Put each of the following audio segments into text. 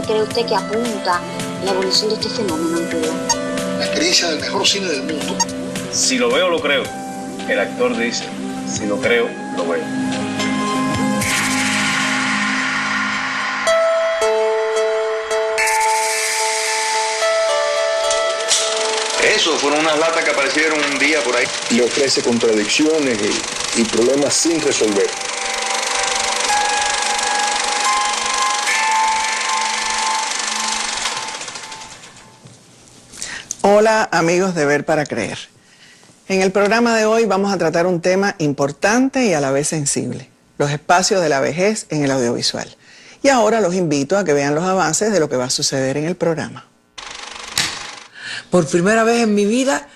cree usted que apunta la evolución de este fenómeno en Cuba? La experiencia del mejor cine del mundo. Si lo veo, lo creo. El actor dice, si lo creo, lo veo. Eso, fueron unas latas que aparecieron un día por ahí. Le ofrece contradicciones y problemas sin resolver. Hola amigos de Ver para Creer. En el programa de hoy vamos a tratar un tema importante y a la vez sensible, los espacios de la vejez en el audiovisual. Y ahora los invito a que vean los avances de lo que va a suceder en el programa. Por primera vez en mi vida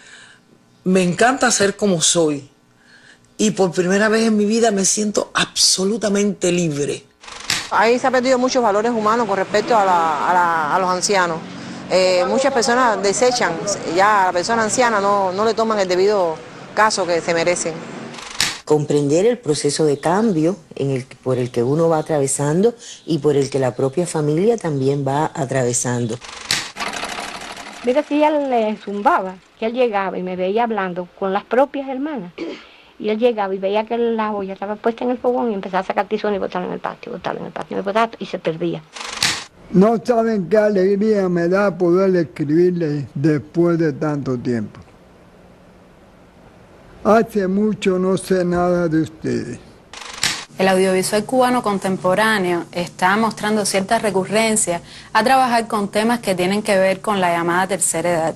me encanta ser como soy. Y por primera vez en mi vida me siento absolutamente libre. Ahí se han perdido muchos valores humanos con respecto a los ancianos. Muchas personas desechan, ya a la persona anciana no le toman el debido caso que se merecen. Comprender el proceso de cambio por el que uno va atravesando y por el que la propia familia también va atravesando. Mira, si él le zumbaba, que él llegaba y me veía hablando con las propias hermanas. Y él llegaba y veía que la olla estaba puesta en el fogón y empezaba a sacar tizones y botarla en el patio, y se perdía. No saben qué alegría me da poder escribirles después de tanto tiempo. Hace mucho no sé nada de ustedes. El audiovisual cubano contemporáneo está mostrando cierta recurrencia a trabajar con temas que tienen que ver con la llamada tercera edad.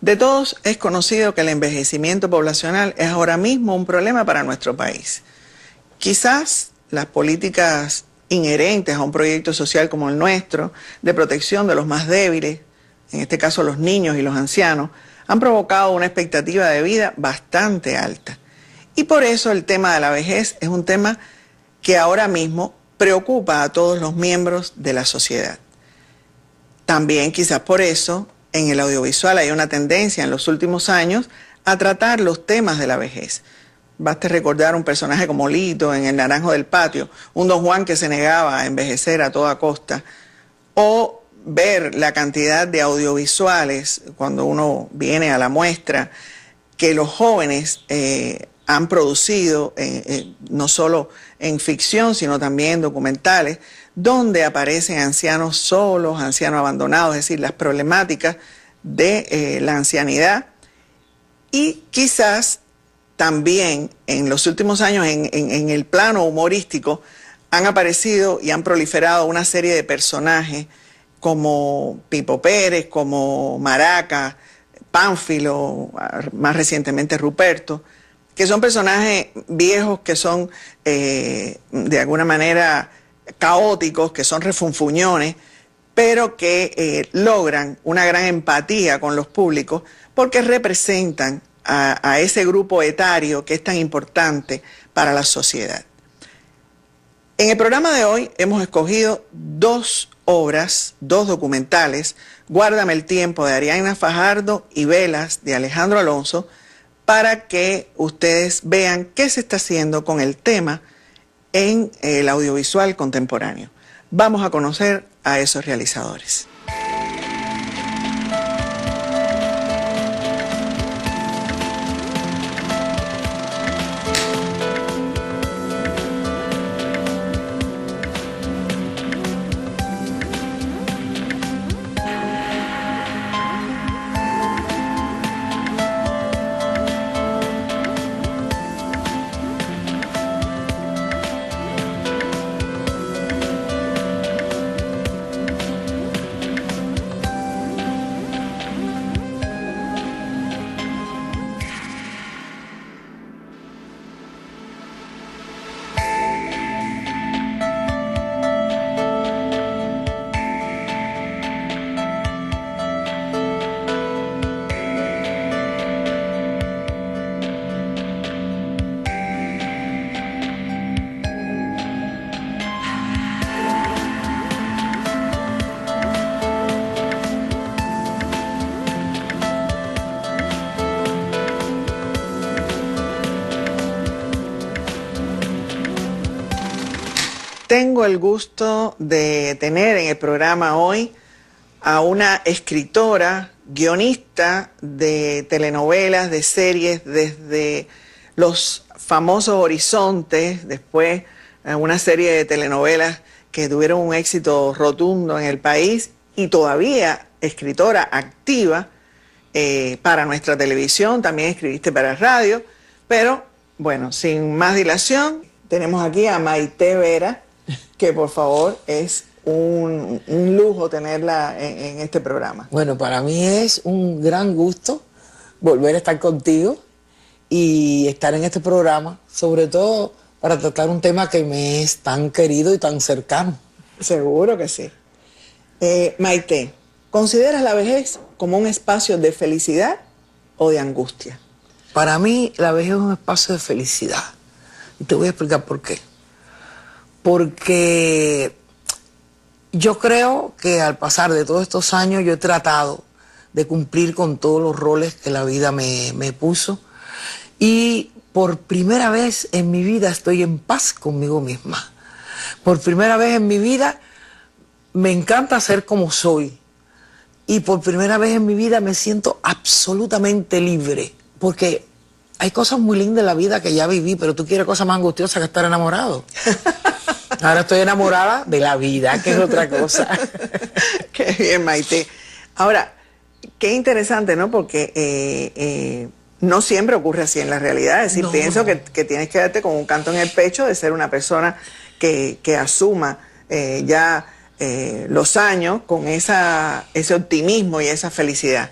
De todos es conocido que el envejecimiento poblacional es ahora mismo un problema para nuestro país. Quizás las políticas inherentes a un proyecto social como el nuestro, de protección de los más débiles, en este caso los niños y los ancianos, han provocado una expectativa de vida bastante alta. Y por eso el tema de la vejez es un tema que ahora mismo preocupa a todos los miembros de la sociedad. También quizás por eso en el audiovisual hay una tendencia en los últimos años a tratar los temas de la vejez. Basta recordar un personaje como Lito en El Naranjo del Patio, un don Juan que se negaba a envejecer a toda costa, o ver la cantidad de audiovisuales cuando uno viene a la muestra que los jóvenes han producido, no solo en ficción, sino también documentales, donde aparecen ancianos solos, ancianos abandonados, es decir, las problemáticas de la ancianidad. Y quizás también en los últimos años, en el plano humorístico, han aparecido y han proliferado una serie de personajes como Pipo Pérez, como Maraca, Pánfilo, más recientemente Ruperto, que son personajes viejos que son de alguna manera caóticos, que son refunfuñones, pero que logran una gran empatía con los públicos porque representan a ese grupo etario que es tan importante para la sociedad. En el programa de hoy hemos escogido dos obras, dos documentales, Guárdame el tiempo de Ariadna Fajardo y Velas de Alejandro Alonso, para que ustedes vean qué se está haciendo con el tema en el audiovisual contemporáneo. Vamos a conocer a esos realizadores. Tengo el gusto de tener en el programa hoy a una escritora, guionista de telenovelas, de series, desde los famosos Horizontes, después una serie de telenovelas que tuvieron un éxito rotundo en el país, y todavía escritora activa para nuestra televisión, también escribiste para radio, pero bueno, sin más dilación, tenemos aquí a Maite Vera, que por favor es un lujo tenerla en este programa. Bueno, para mí es un gran gusto volver a estar contigo y estar en este programa, sobre todo para tratar un tema que me es tan querido y tan cercano. Seguro que sí. Maite, ¿consideras la vejez como un espacio de felicidad o de angustia? Para mí la vejez es un espacio de felicidad. Y te voy a explicar por qué. Porque yo creo que al pasar de todos estos años yo he tratado de cumplir con todos los roles que la vida me puso. Y por primera vez en mi vida estoy en paz conmigo misma. Por primera vez en mi vida me encanta ser como soy. Y por primera vez en mi vida me siento absolutamente libre. Porque hay cosas muy lindas en la vida que ya viví, pero tú quieres cosas más angustiosas que estar enamorado. Ahora estoy enamorada de la vida, que es otra cosa. Qué bien, Maite. Ahora, qué interesante, ¿no? Porque no siempre ocurre así en la realidad. Es decir, pienso que tienes que darte con un canto en el pecho de ser una persona que asuma ya los años con ese optimismo y esa felicidad.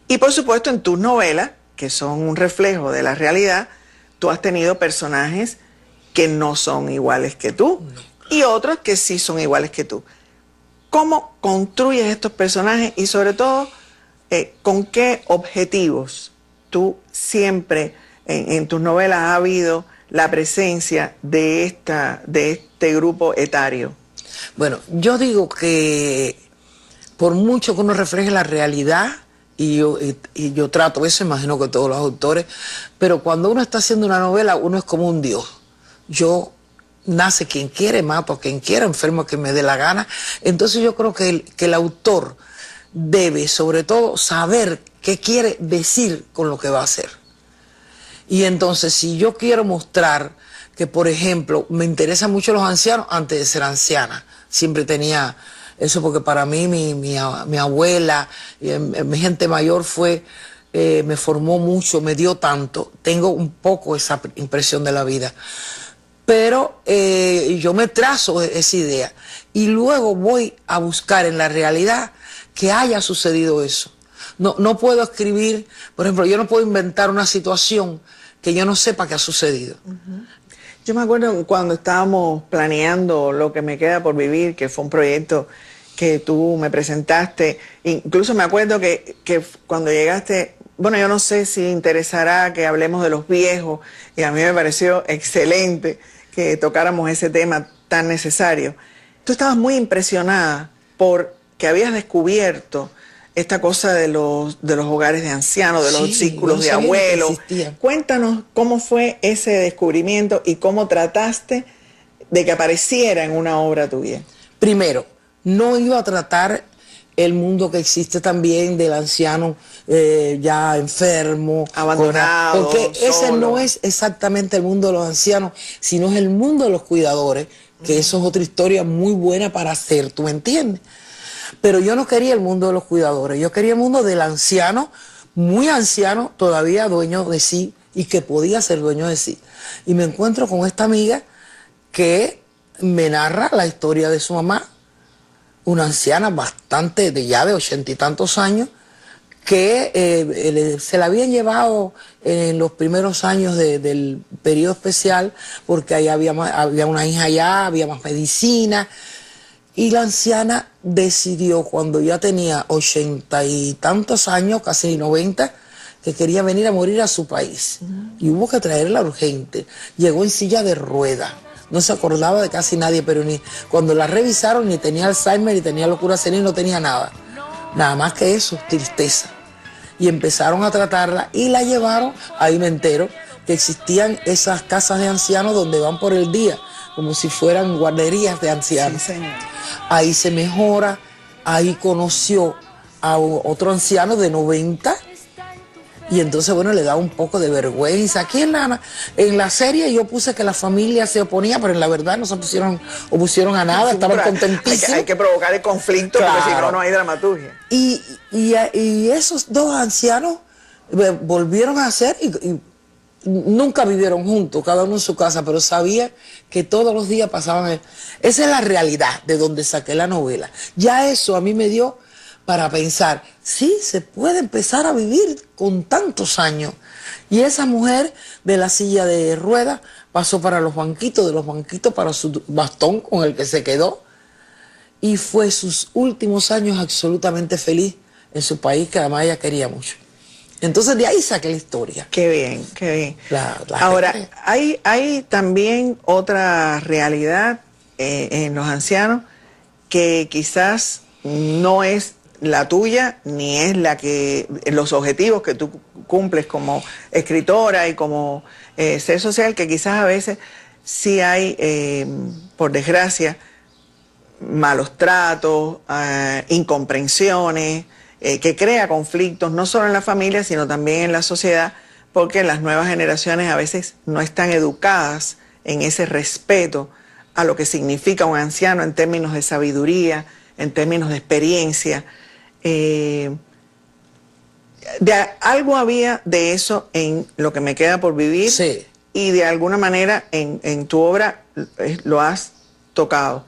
Y por supuesto en tus novelas, que son un reflejo de la realidad, tú has tenido personajes que no son iguales que tú y otros que sí son iguales que tú. ¿Cómo construyes estos personajes y sobre todo con qué objetivos tú siempre en tus novelas ha habido la presencia de este grupo etario? Bueno, yo digo que por mucho que uno refleje la realidad, y yo trato eso, imagino que todos los autores, pero cuando uno está haciendo una novela, uno es como un dios. Yo nace quien quiere, mato a quien quiera, enfermo a quien me dé la gana. Entonces yo creo que el autor debe, sobre todo, saber qué quiere decir con lo que va a hacer. Y entonces, si yo quiero mostrar que, por ejemplo, me interesan mucho los ancianos antes de ser anciana, siempre tenía eso porque para mí mi abuela, mi gente mayor me formó mucho, me dio tanto. Tengo un poco esa impresión de la vida. Pero yo me trazo esa idea y luego voy a buscar en la realidad que haya sucedido eso. No puedo escribir, por ejemplo, yo no puedo inventar una situación que yo no sepa que ha sucedido. Yo me acuerdo cuando estábamos planeando Lo que me queda por vivir, que fue un proyecto que tú me presentaste, incluso me acuerdo que cuando llegaste, bueno, yo no sé si interesará que hablemos de los viejos, y a mí me pareció excelente que tocáramos ese tema tan necesario. Tú estabas muy impresionada porque habías descubierto esta cosa de los hogares de ancianos, de los círculos de abuelos. Cuéntanos cómo fue ese descubrimiento y cómo trataste de que apareciera en una obra tuya. Primero, no iba a tratar el mundo que existe también del anciano ya enfermo, abandonado, porque ese no es exactamente el mundo de los ancianos, sino es el mundo de los cuidadores, que eso es otra historia muy buena para hacer, ¿tú me entiendes? Pero yo no quería el mundo de los cuidadores, yo quería el mundo del anciano, muy anciano, todavía dueño de sí y que podía ser dueño de sí. Y me encuentro con esta amiga que me narra la historia de su mamá, una anciana bastante ya de 80 y tantos años, que se la habían llevado en los primeros años del periodo especial, porque ahí había una hija allá, había más medicina. Y la anciana decidió, cuando ya tenía 80 y tantos años, casi 90, que quería venir a morir a su país. Y hubo que traerla urgente. Llegó en silla de ruedas. No se acordaba de casi nadie, pero cuando la revisaron ni tenía Alzheimer, ni tenía locura senil, no tenía nada. Nada más que eso, tristeza. Y empezaron a tratarla y la llevaron, ahí me entero, que existían esas casas de ancianos donde van por el día como si fueran guarderías de ancianos. Sí, señor. Ahí se mejora, ahí conoció a otro anciano de 90 y entonces, bueno, le da un poco de vergüenza. Aquí en la serie yo puse que la familia se oponía, pero en la verdad no se opusieron a nada, estaban contentísimos. Hay que provocar el conflicto, claro, porque si no, no hay dramaturgia. Y esos dos ancianos volvieron a hacer y nunca vivieron juntos, cada uno en su casa, pero sabía que todos los días pasaban. Esa es la realidad de donde saqué la novela. Ya eso a mí me dio para pensar, sí, se puede empezar a vivir con tantos años. Y esa mujer de la silla de ruedas pasó para los banquitos, de los banquitos para su bastón con el que se quedó. Y fue sus últimos años absolutamente feliz en su país, que además ella quería mucho. Entonces de ahí saqué la historia. Qué bien, qué bien. Ahora, hay también otra realidad en los ancianos que quizás no es la tuya, ni es la que los objetivos que tú cumples como escritora y como ser social, que quizás a veces sí hay, por desgracia, malos tratos, incomprensiones, que crea conflictos no solo en la familia, sino también en la sociedad, porque las nuevas generaciones a veces no están educadas en ese respeto a lo que significa un anciano en términos de sabiduría, en términos de experiencia. Algo había de eso en Lo que me queda por vivir, sí, y de alguna manera en tu obra lo has tocado.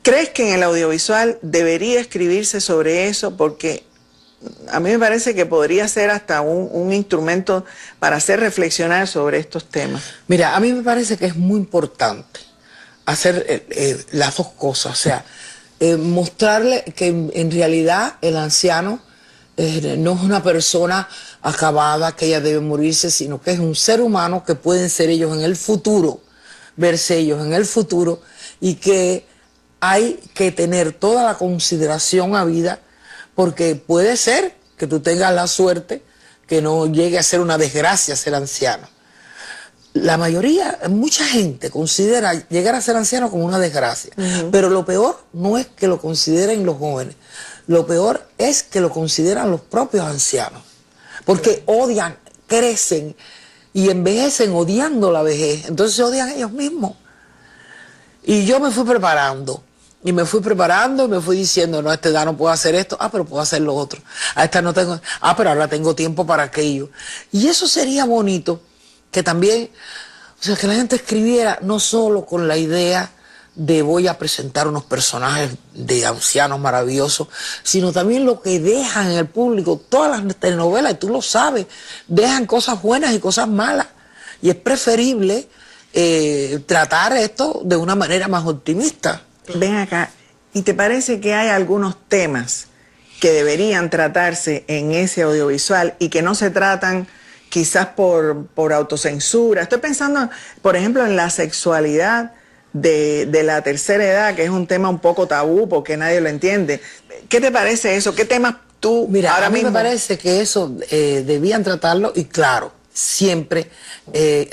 ¿Crees que en el audiovisual debería escribirse sobre eso? Porque a mí me parece que podría ser hasta un instrumento para hacer reflexionar sobre estos temas. Mira, a mí me parece que es muy importante hacer las dos cosas, o sea, mostrarle que en realidad el anciano no es una persona acabada, que ella debe morirse, sino que es un ser humano que pueden ser ellos en el futuro, verse ellos en el futuro, y que hay que tener toda la consideración a vida, porque puede ser que tú tengas la suerte que no llegue a ser una desgracia ser anciano. La mayoría, mucha gente considera llegar a ser anciano como una desgracia, pero lo peor no es que lo consideren los jóvenes, lo peor es que lo consideran los propios ancianos, porque odian, crecen y envejecen odiando la vejez, entonces se odian ellos mismos. Y yo me fui preparando. Y me fui preparando y me fui diciendo, no, a esta edad no puedo hacer esto, pero puedo hacer lo otro. A esta no tengo, pero ahora tengo tiempo para aquello. Y eso sería bonito, que también, o sea, que la gente escribiera no solo con la idea de voy a presentar unos personajes de ancianos maravillosos, sino también lo que dejan en el público. Todas las telenovelas, y tú lo sabes, dejan cosas buenas y cosas malas. Y es preferible tratar esto de una manera más optimista. Ven acá, ¿y te parece que hay algunos temas que deberían tratarse en ese audiovisual y que no se tratan quizás por autocensura? Estoy pensando, por ejemplo, en la sexualidad de la tercera edad, que es un tema un poco tabú porque nadie lo entiende. ¿Qué te parece eso? ¿Qué temas tú ahora mismo? Me parece que eso debían tratarlo y claro, siempre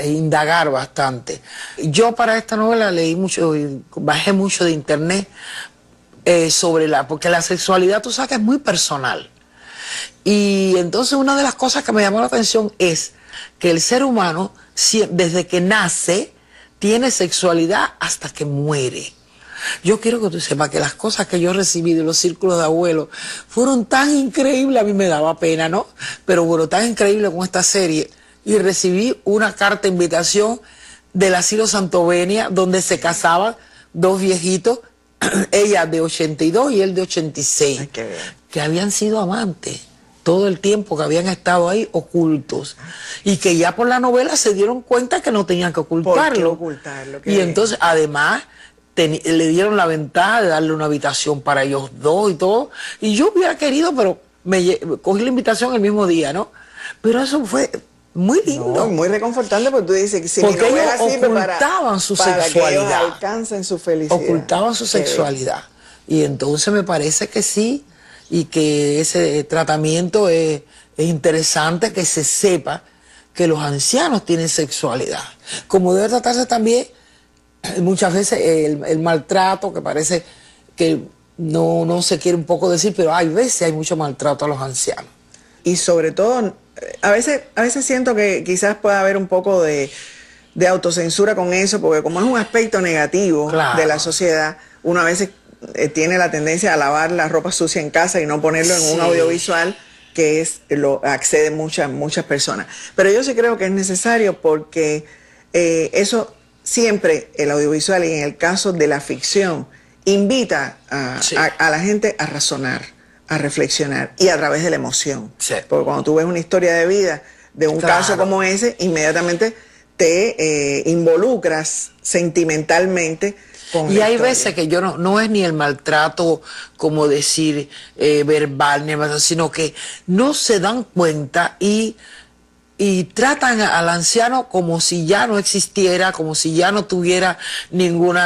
indagar bastante. Yo para esta novela leí mucho, bajé mucho de internet porque la sexualidad, tú sabes que es muy personal. Y entonces una de las cosas que me llamó la atención es que el ser humano, desde que nace, tiene sexualidad hasta que muere. Yo quiero que tú sepas que las cosas que yo recibí de los círculos de abuelos fueron tan increíbles, a mí me daba pena, ¿no? Pero bueno, tan increíble como esta serie. Y recibí una carta de invitación del asilo Santovenia, donde se casaban dos viejitos, ella de 82 y él de 86, que habían sido amantes todo el tiempo, que habían estado ahí ocultos, y que ya por la novela se dieron cuenta que no tenían que ocultarlo. Y entonces, además, le dieron la ventaja de darle una habitación para ellos dos y todo, y yo hubiera querido, pero cogí la invitación el mismo día, ¿no? Pero eso fue muy lindo. No, muy reconfortante, porque tú dices que si porque mi novela ellos ocultaban su sexualidad. Que ellos alcancen su felicidad. Ocultaban su sexualidad. Y entonces me parece que sí, y que ese tratamiento es interesante, que se sepa que los ancianos tienen sexualidad. Como debe tratarse también muchas veces el maltrato, que parece que no se quiere un poco decir, pero hay veces hay mucho maltrato a los ancianos. Y sobre todo, a veces siento que quizás pueda haber un poco de autocensura con eso, porque como es un aspecto negativo de la sociedad, uno a veces tiene la tendencia a lavar la ropa sucia en casa y no ponerlo en un audiovisual, que lo acceden muchas personas. Pero yo sí creo que es necesario porque eso siempre, el audiovisual, y en el caso de la ficción, invita a la gente a razonar, a reflexionar, y a través de la emoción. Porque cuando tú ves una historia de vida de un caso como ese, inmediatamente te involucras sentimentalmente con la hay historia. veces que yo no es ni el maltrato, como decir, verbal, ni el, sino que no se dan cuenta y tratan al anciano como si ya no existiera, como si ya no tuviera ningún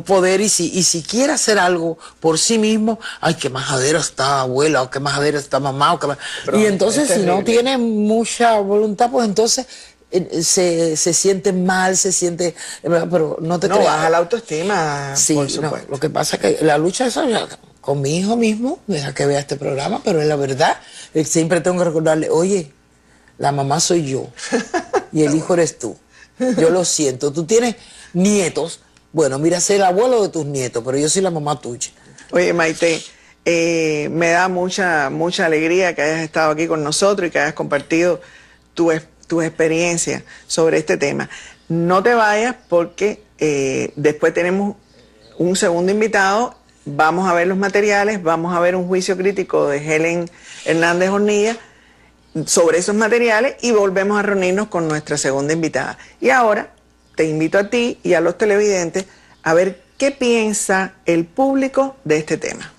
poder, y si quiere hacer algo por sí mismo, ay, qué majadera está abuela, o qué majadera está mamá, y entonces si no tiene mucha voluntad, pues entonces se siente mal, pero no te creas. Baja la autoestima, sí, por supuesto. Lo que pasa es que la lucha es con mi hijo mismo, deja que vea este programa, pero es la verdad. Siempre tengo que recordarle, oye, la mamá soy yo y el hijo eres tú. Yo lo siento, tú tienes nietos, bueno, mira, soy el abuelo de tus nietos, pero yo soy la mamá tuya. Oye, Maite, me da mucha alegría que hayas estado aquí con nosotros y que hayas compartido tu experiencia sobre este tema. No te vayas porque después tenemos un segundo invitado. Vamos a ver los materiales, vamos a ver un juicio crítico de Helen Hernández Hornilla sobre esos materiales y volvemos a reunirnos con nuestra segunda invitada. Y ahora te invito a ti y a los televidentes a ver qué piensa el público de este tema.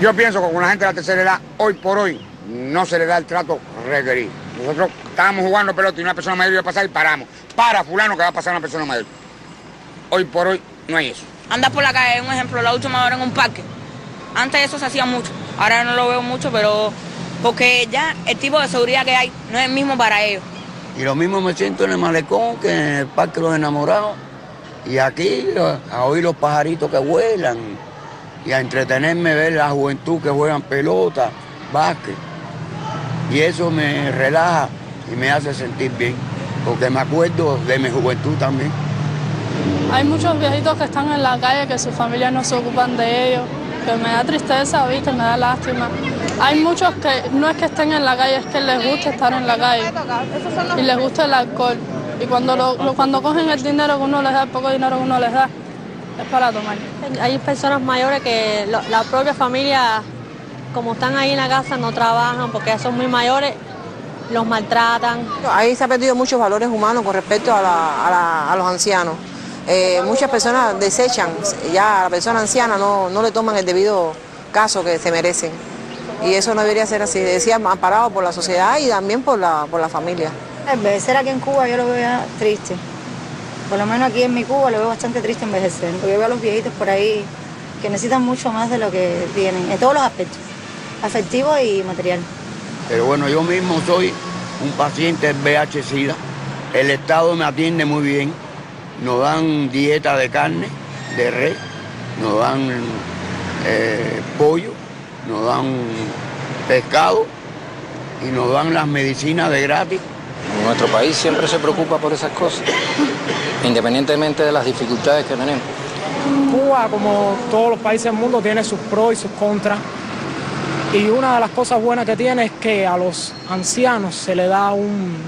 Yo pienso que con la gente de la tercera edad, hoy por hoy, no se le da el trato requerido. Nosotros estábamos jugando pelota y una persona mayor iba a pasar y paramos. Para fulano que va a pasar una persona mayor. Hoy por hoy no hay eso. Andar por la calle, un ejemplo, la última hora en un parque. Antes eso se hacía mucho, ahora no lo veo mucho, pero porque ya el tipo de seguridad que hay no es el mismo para ellos. Y lo mismo me siento en el malecón que en el Parque de los Enamorados. Y aquí a oír los pajaritos que vuelan y a entretenerme, ver la juventud que juegan pelota, básquet. Y eso me relaja y me hace sentir bien, porque me acuerdo de mi juventud también. Hay muchos viejitos que están en la calle, que sus familias no se ocupan de ellos, que me da tristeza, ¿viste? Me da lástima. Hay muchos que no es que estén en la calle, es que les gusta estar en la calle y les gusta el alcohol. Y cuando cogen el dinero que uno les da, el poco dinero que uno les da, es para tomar. Hay personas mayores que la propia familia, como están ahí en la casa, no trabajan porque ya son muy mayores, los maltratan. Ahí se ha perdido muchos valores humanos con respecto a los ancianos. Muchas personas desechan, ya a la persona anciana no le toman el debido caso que se merecen. Y eso no debería ser así, decía, amparado por la sociedad y también por la familia. Envejecer aquí en Cuba yo lo veo ya triste. Por lo menos aquí en mi Cuba lo veo bastante triste envejecer, porque yo veo a los viejitos por ahí que necesitan mucho más de lo que tienen, en todos los aspectos, afectivo y material. Pero bueno, yo mismo soy un paciente VIH-Sida. El Estado me atiende muy bien. Nos dan dieta de carne, de res, nos dan pollo, nos dan pescado y nos dan las medicinas de gratis. Nuestro país siempre se preocupa por esas cosas, independientemente de las dificultades que tenemos. Cuba, como todos los países del mundo, tiene sus pros y sus contras. Y una de las cosas buenas que tiene es que a los ancianos se les da un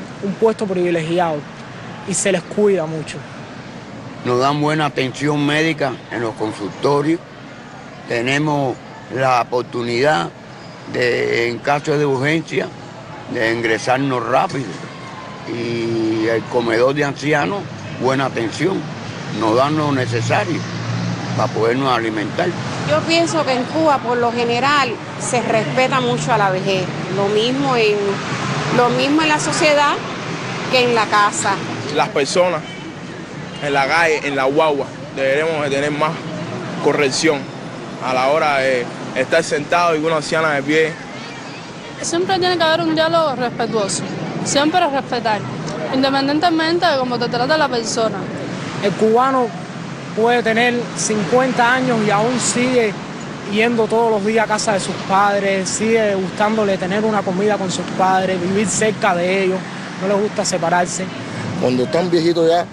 puesto privilegiado y se les cuida mucho. Nos dan buena atención médica en los consultorios. Tenemos la oportunidad de, en caso de urgencia, de ingresarnos rápido. Y el comedor de ancianos, buena atención. Nos dan lo necesario para podernos alimentar. Yo pienso que en Cuba, por lo general, se respeta mucho a la vejez. Lo mismo en la sociedad que en la casa. Las personas en la calle, en la guagua, deberemos de tener más corrección a la hora de estar sentado y una anciana de pie. Siempre tiene que haber un diálogo respetuoso, siempre respetar, independientemente de cómo te trata la persona. El cubano puede tener 50 años y aún sigue yendo todos los días a casa de sus padres, sigue gustándole tener una comida con sus padres, vivir cerca de ellos, no les gusta separarse. Cuando están viejitos ya,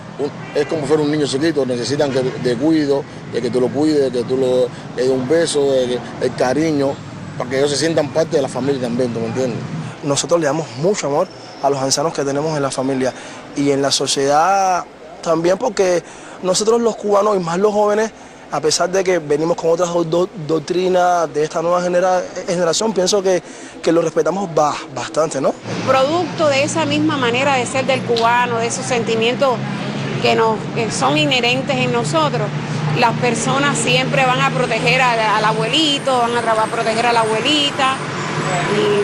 es como fuera un niño chiquito, necesitan de cuidado, de que tú lo cuides, de que tú le des un beso, el cariño, para que ellos se sientan parte de la familia también, ¿tú me entiendes? Nosotros le damos mucho amor a los ancianos que tenemos en la familia y en la sociedad también, porque nosotros los cubanos y más los jóvenes, a pesar de que venimos con otras doctrinas de esta nueva generación, pienso que lo respetamos bastante, ¿no? Producto de esa misma manera de ser del cubano, de esos sentimientos que son inherentes en nosotros, las personas siempre van a proteger al abuelito, van a proteger a la abuelita, y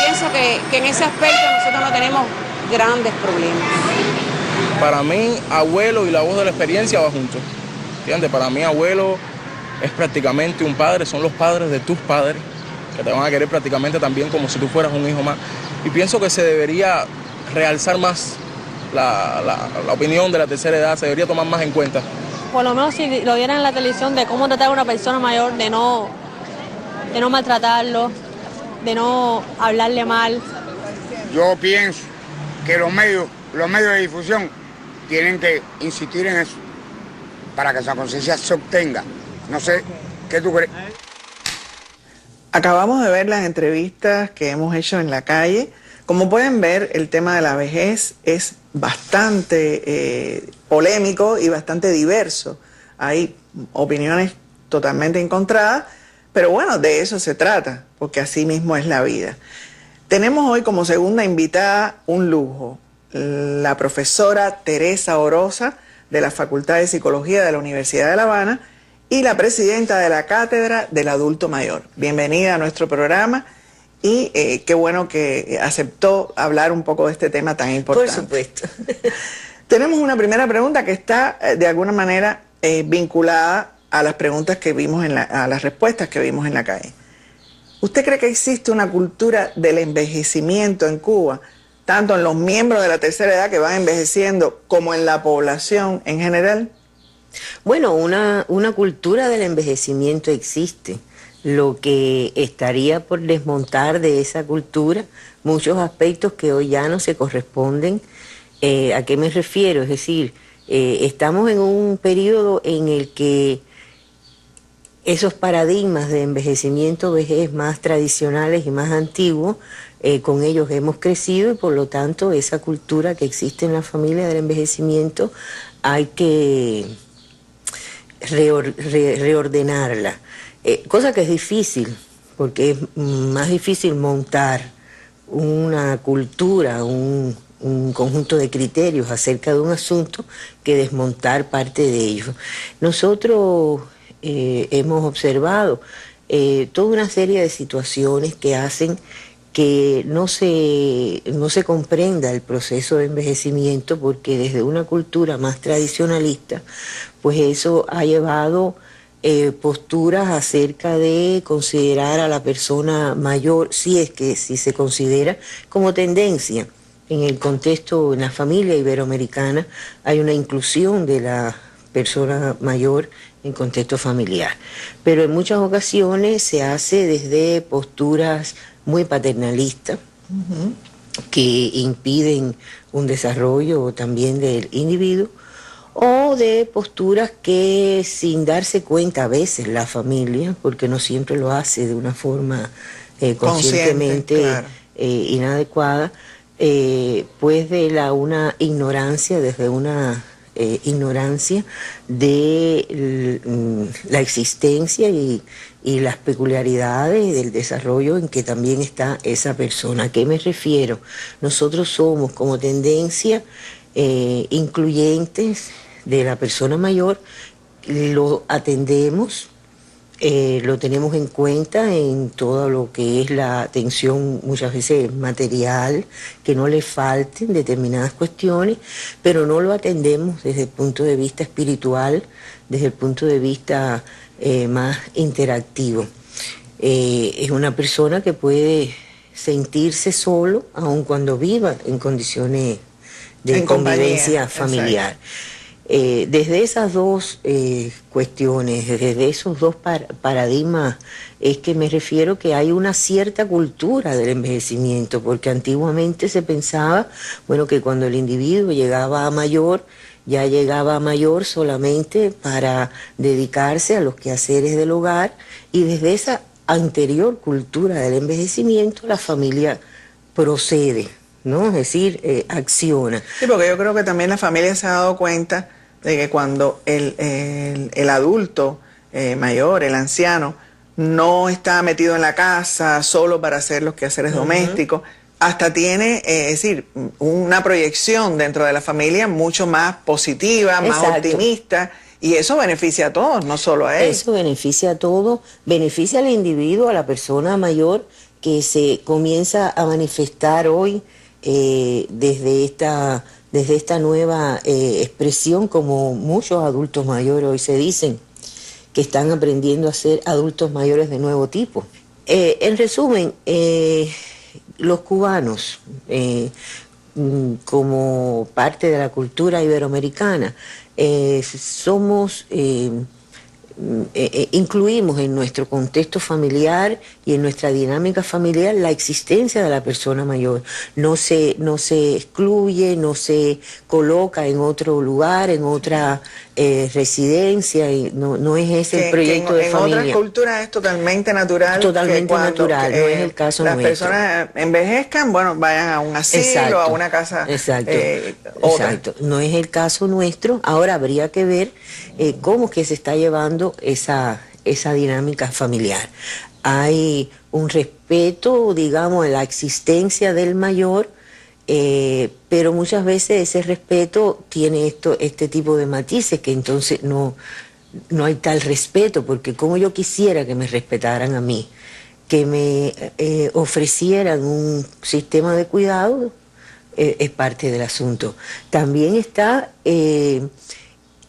pienso que en ese aspecto nosotros no tenemos grandes problemas. Para mí, abuelo y la voz de la experiencia va juntos. ¿Entiendes? Para mí, abuelo es prácticamente un padre, son los padres de tus padres, que te van a querer prácticamente también como si tú fueras un hijo más. Y pienso que se debería realzar más la opinión de la tercera edad, se debería tomar más en cuenta. Por lo menos si lo vieran en la televisión de cómo tratar a una persona mayor, de no maltratarlo, de no hablarle mal. Yo pienso que los medios de difusión tienen que insistir en eso, para que esa conciencia se obtenga. No sé, ¿qué tú crees? Acabamos de ver las entrevistas que hemos hecho en la calle. Como pueden ver, el tema de la vejez es bastante polémico y bastante diverso. Hay opiniones totalmente encontradas, pero bueno, de eso se trata, porque así mismo es la vida. Tenemos hoy como segunda invitada un lujo, la profesora Teresa Orosa, de la Facultad de Psicología de la Universidad de La Habana y la presidenta de la Cátedra del Adulto Mayor. Bienvenida a nuestro programa y qué bueno que aceptó hablar un poco de este tema tan importante. Por supuesto. Tenemos una primera pregunta que está de alguna manera vinculada a las preguntas que vimos a las respuestas que vimos en la calle. ¿Usted cree que existe una cultura del envejecimiento en Cuba, tanto en los miembros de la tercera edad que van envejeciendo como en la población en general? Bueno, una cultura del envejecimiento existe. Lo que estaría por desmontar de esa cultura, muchos aspectos que hoy ya no se corresponden. ¿A qué me refiero? Es decir, estamos en un periodo en el que esos paradigmas de envejecimiento, vejez más tradicionales y más antiguos, con ellos hemos crecido y por lo tanto esa cultura que existe en la familia del envejecimiento hay que reordenarla. Cosa que es difícil, porque es más difícil montar una cultura, un conjunto de criterios acerca de un asunto que desmontar parte de ellos. Nosotros hemos observado toda una serie de situaciones que hacen que no se comprenda el proceso de envejecimiento, porque desde una cultura más tradicionalista, pues eso ha llevado posturas acerca de considerar a la persona mayor, si se considera como tendencia. En el contexto, en la familia iberoamericana, hay una inclusión de la persona mayor en contexto familiar. Pero en muchas ocasiones se hace desde posturas muy paternalistas, que impiden un desarrollo también del individuo, o de posturas que, sin darse cuenta a veces la familia, porque no siempre lo hace de una forma conscientemente claro, inadecuada, pues de una ignorancia, desde una ignorancia de la existencia y las peculiaridades del desarrollo en que también está esa persona. ¿A qué me refiero? Nosotros somos como tendencia incluyentes de la persona mayor, lo atendemos, lo tenemos en cuenta en todo lo que es la atención muchas veces material, que no le falten determinadas cuestiones, pero no lo atendemos desde el punto de vista espiritual, desde el punto de vista más interactivo. es una persona que puede sentirse solo aun cuando viva en condiciones de convivencia familiar. Desde esas dos cuestiones, desde esos dos paradigmas, es que me refiero que hay una cierta cultura del envejecimiento, porque antiguamente se pensaba, bueno, que cuando el individuo llegaba a mayor, ya llegaba a mayor solamente para dedicarse a los quehaceres del hogar, y desde esa anterior cultura del envejecimiento la familia procede, ¿no? Es decir, acciona. Sí, porque yo creo que también la familia se ha dado cuenta de que cuando el adulto mayor, el anciano, no está metido en la casa solo para hacer los quehaceres domésticos, hasta tiene, es decir, una proyección dentro de la familia mucho más positiva, más optimista, y eso beneficia a todos, no solo a él. Eso beneficia a todos, beneficia al individuo, a la persona mayor que se comienza a manifestar hoy desde esta nueva expresión, como muchos adultos mayores hoy se dicen, que están aprendiendo a ser adultos mayores de nuevo tipo. En resumen, los cubanos, como parte de la cultura iberoamericana, incluimos en nuestro contexto familiar y en nuestra dinámica familiar la existencia de la persona mayor. No se excluye, no se coloca en otro lugar, en otra residencia, y no es ese el proyecto de familia. En otras culturas es totalmente natural. Totalmente natural, no es el caso nuestro. Las personas envejezcan, bueno, vayan a un asilo, a una casa. Exacto, no es el caso nuestro. Ahora habría que ver cómo que se está llevando esa dinámica familiar. Hay un respeto, digamos, a la existencia del mayor, pero muchas veces ese respeto tiene este tipo de matices, que entonces no hay tal respeto, porque como yo quisiera que me respetaran a mí, que me ofrecieran un sistema de cuidado, es parte del asunto. También está en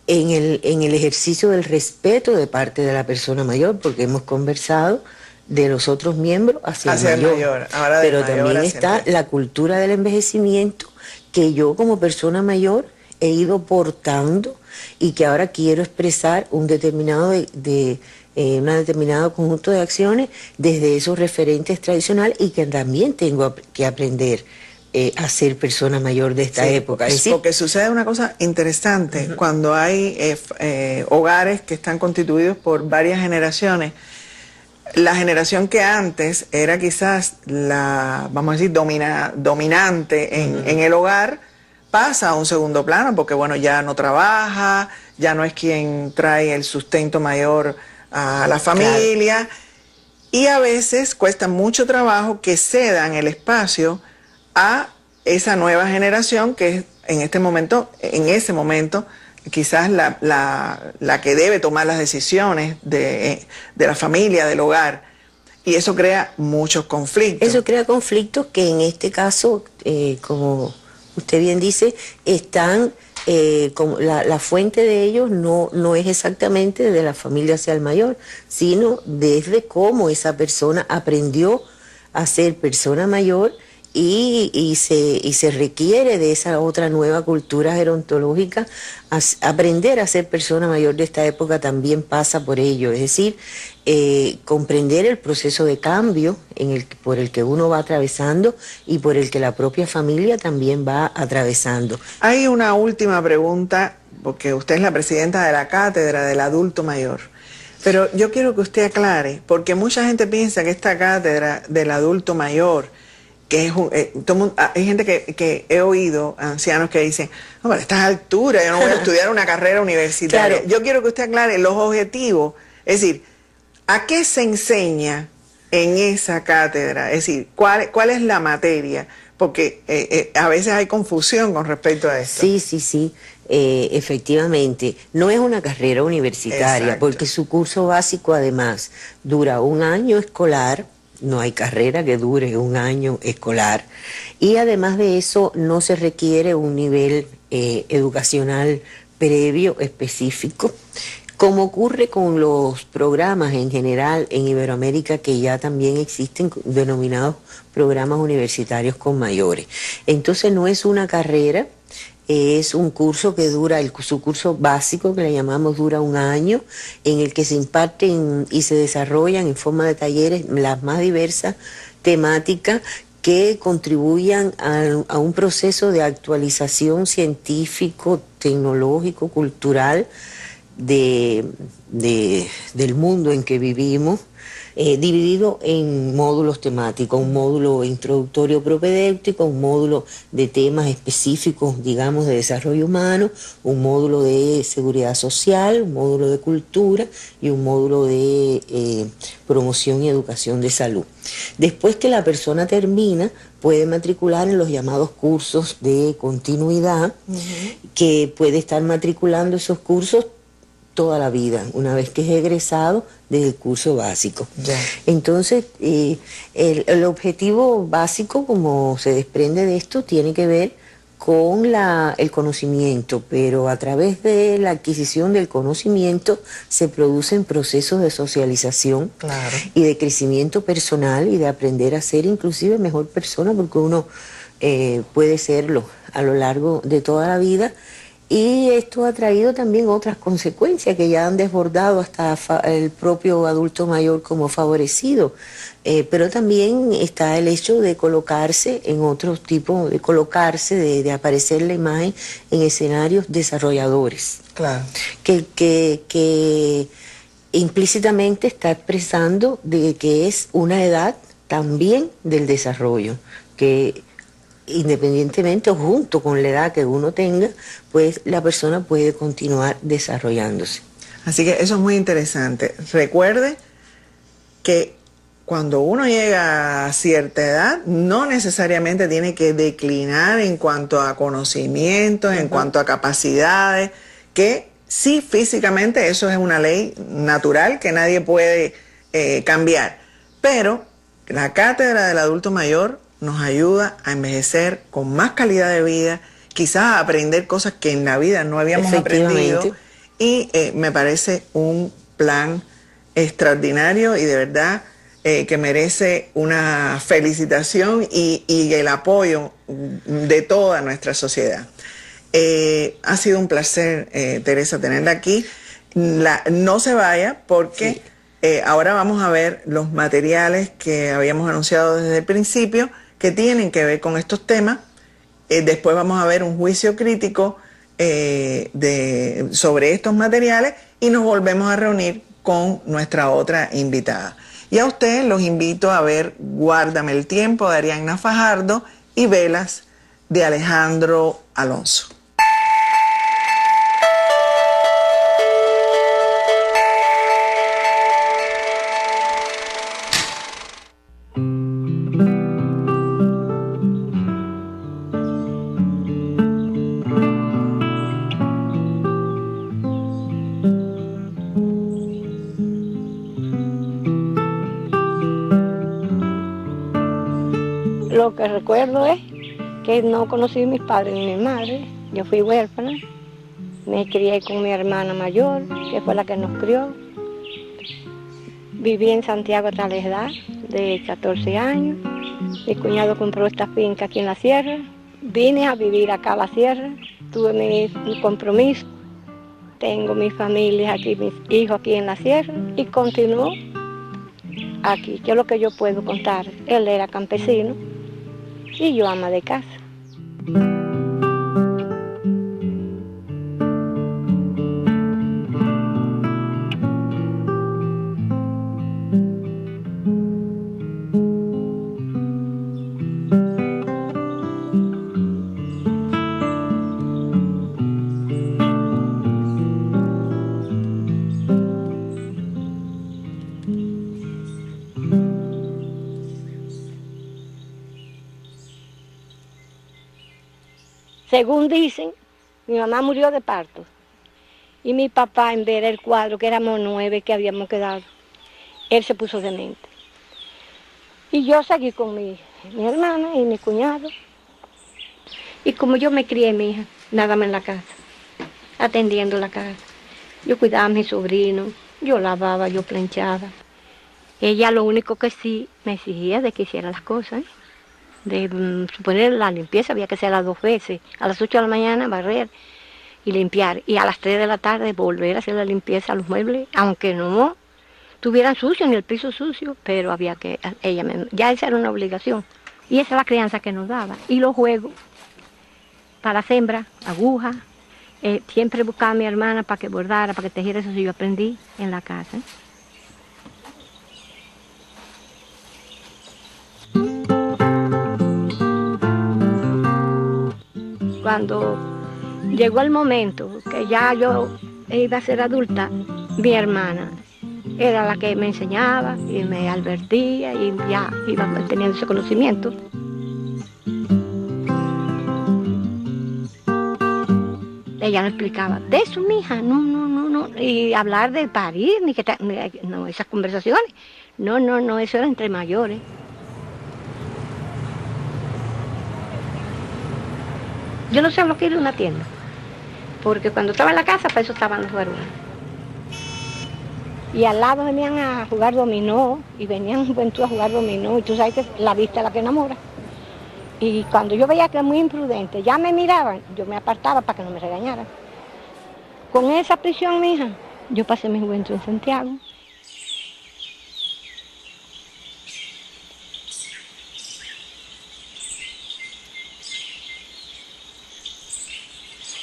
el ejercicio del respeto de parte de la persona mayor, porque hemos conversado de los otros miembros hacia el mayor. Pero también está la cultura del envejecimiento, que yo como persona mayor he ido portando y que ahora quiero expresar un determinado conjunto de acciones desde esos referentes tradicionales, y que también tengo que aprender a ser persona mayor de esta época. Es decir, porque sucede una cosa interesante cuando hay hogares que están constituidos por varias generaciones. La generación que antes era quizás la, vamos a decir, dominante en el hogar, pasa a un segundo plano, porque bueno, ya no trabaja, ya no es quien trae el sustento mayor a la familia, claro. Y a veces cuesta mucho trabajo que cedan el espacio a esa nueva generación que es en ese momento, quizás la que debe tomar las decisiones de la familia, del hogar, y eso crea muchos conflictos. Eso crea conflictos que en este caso, como usted bien dice, están, como la fuente de ellos no es exactamente de la familia hacia el mayor, sino desde cómo esa persona aprendió a ser persona mayor, y se requiere de esa otra nueva cultura gerontológica. Aprender a ser persona mayor de esta época también pasa por ello, es decir, comprender el proceso de cambio por el que uno va atravesando y por el que la propia familia también va atravesando. Hay una última pregunta, porque usted es la presidenta de la Cátedra del Adulto Mayor, pero yo quiero que usted aclare, porque mucha gente piensa que esta Cátedra del Adulto Mayor, que es hay gente que he oído, ancianos que dicen, no, pero a estas alturas yo no voy a estudiar una carrera universitaria. Claro. Yo quiero que usted aclare los objetivos, es decir, ¿a qué se enseña en esa cátedra? Es decir, ¿cuál es la materia? Porque a veces hay confusión con respecto a esto. Sí, efectivamente. No es una carrera universitaria. Exacto. Porque su curso básico además dura un año escolar. No hay carrera que dure un año escolar, y además de eso no se requiere un nivel educacional previo específico, Como ocurre con los programas en general en Iberoamérica, que ya también existen denominados programas universitarios con mayores. Entonces no es una carrera, es un curso que dura, su curso básico, que le llamamos, dura 1 año, en el que se imparten y se desarrollan en forma de talleres las más diversas temáticas que contribuyan a un proceso de actualización científico, tecnológico, cultural del mundo en que vivimos, dividido en módulos temáticos, un módulo introductorio propedéutico, un módulo de temas específicos, digamos, de desarrollo humano, un módulo de seguridad social, un módulo de cultura y un módulo de promoción y educación de salud. Después que la persona termina, puede matricular en los llamados cursos de continuidad, que puede estar matriculando esos cursos toda la vida, una vez que es egresado desde el curso básico. Entonces, el objetivo básico, como se desprende de esto, tiene que ver con el conocimiento, pero a través de la adquisición del conocimiento se producen procesos de socialización y de crecimiento personal y de aprender a ser inclusive mejor persona, porque uno puede serlo a lo largo de toda la vida. Y esto ha traído también otras consecuencias que ya han desbordado hasta el propio adulto mayor como favorecido. Pero también está el hecho de colocarse en otro tipo, de aparecer la imagen en escenarios desarrolladores. Claro. Que implícitamente está expresando de que es una edad también del desarrollo, que independientemente o junto con la edad que uno tenga, pues la persona puede continuar desarrollándose. Así que eso es muy interesante. Recuerde que cuando uno llega a cierta edad, no necesariamente tiene que declinar en cuanto a conocimientos, en cuanto a capacidades, que sí, físicamente eso es una ley natural que nadie puede cambiar. Pero la cátedra del adulto mayor nos ayuda a envejecer con más calidad de vida, quizás a aprender cosas que en la vida no habíamos aprendido, y me parece un plan extraordinario y de verdad que merece una felicitación y el apoyo de toda nuestra sociedad. Ha sido un placer, Teresa, tenerla aquí. No se vaya porque ahora vamos a ver los materiales que habíamos anunciado desde el principio, que tienen que ver con estos temas. Después vamos a ver un juicio crítico sobre estos materiales y nos volvemos a reunir con nuestra otra invitada. Y a ustedes los invito a ver Guárdame el tiempo de Arianna Fajardo y Velas de Alejandro Alonso. Lo que recuerdo es que no conocí a mis padres ni a mi madre. Yo fui huérfana, me crié con mi hermana mayor, que fue la que nos crió. Viví en Santiago hasta la edad de 14 años. Mi cuñado compró esta finca aquí en la sierra. Vine a vivir acá a la sierra, tuve mi compromiso. Tengo mi familia aquí, mis hijos aquí en la sierra y continúo aquí. Yo lo que yo puedo contar, él era campesino y yo ama de casa. Según dicen, mi mamá murió de parto y mi papá, en ver el cuadro, que éramos 9 que habíamos quedado, él se puso demente. Y yo seguí con mi hermana y mi cuñado. Y como yo me crié, mi hija, nada más en la casa, atendiendo la casa. Yo cuidaba a mi sobrino, yo lavaba, yo planchaba. Ella lo único que sí me exigía de que hiciera las cosas, de suponer la limpieza, había que hacerla 2 veces, a las 8 de la mañana barrer y limpiar, y a las 3 de la tarde volver a hacer la limpieza a los muebles, aunque no tuvieran sucio ni el piso sucio, pero había que, ya esa era una obligación, y esa es la crianza que nos daba, y los juegos, para las hembras, agujas, siempre buscaba a mi hermana para que bordara, para que tejiera, eso sí yo aprendí en la casa. Cuando llegó el momento que ya yo iba a ser adulta, mi hermana era la que me enseñaba y me advertía y ya iba teniendo ese conocimiento. Ella me explicaba, de eso, mija, no, y hablar de parir, no, esas conversaciones, no, eso era entre mayores. Yo no sé lo que era una tienda, porque cuando estaba en la casa, para eso estaban los varones. Y al lado venían a jugar dominó, y venían juventud a jugar dominó, y tú sabes que la vista es la que enamora. Y cuando yo veía que era muy imprudente, ya me miraban, yo me apartaba para que no me regañaran. Con esa prisión, mija, yo pasé mi juventud en Santiago.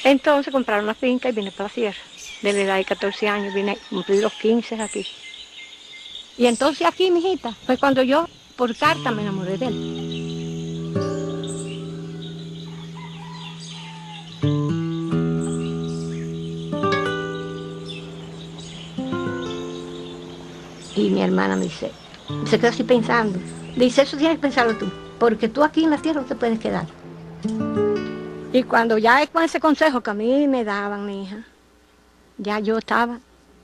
Entonces compraron una finca y vine para la sierra. De la edad de 14 años, vine a cumplir los 15 aquí. Y entonces aquí, mijita, fue cuando yo, por carta, me enamoré de él. Y mi hermana me dice, se quedó así pensando. Dice, eso tienes que pensarlo tú, porque tú aquí en la tierra no te puedes quedar. Y cuando ya con ese consejo que a mí me daban, mi hija, ya yo estaba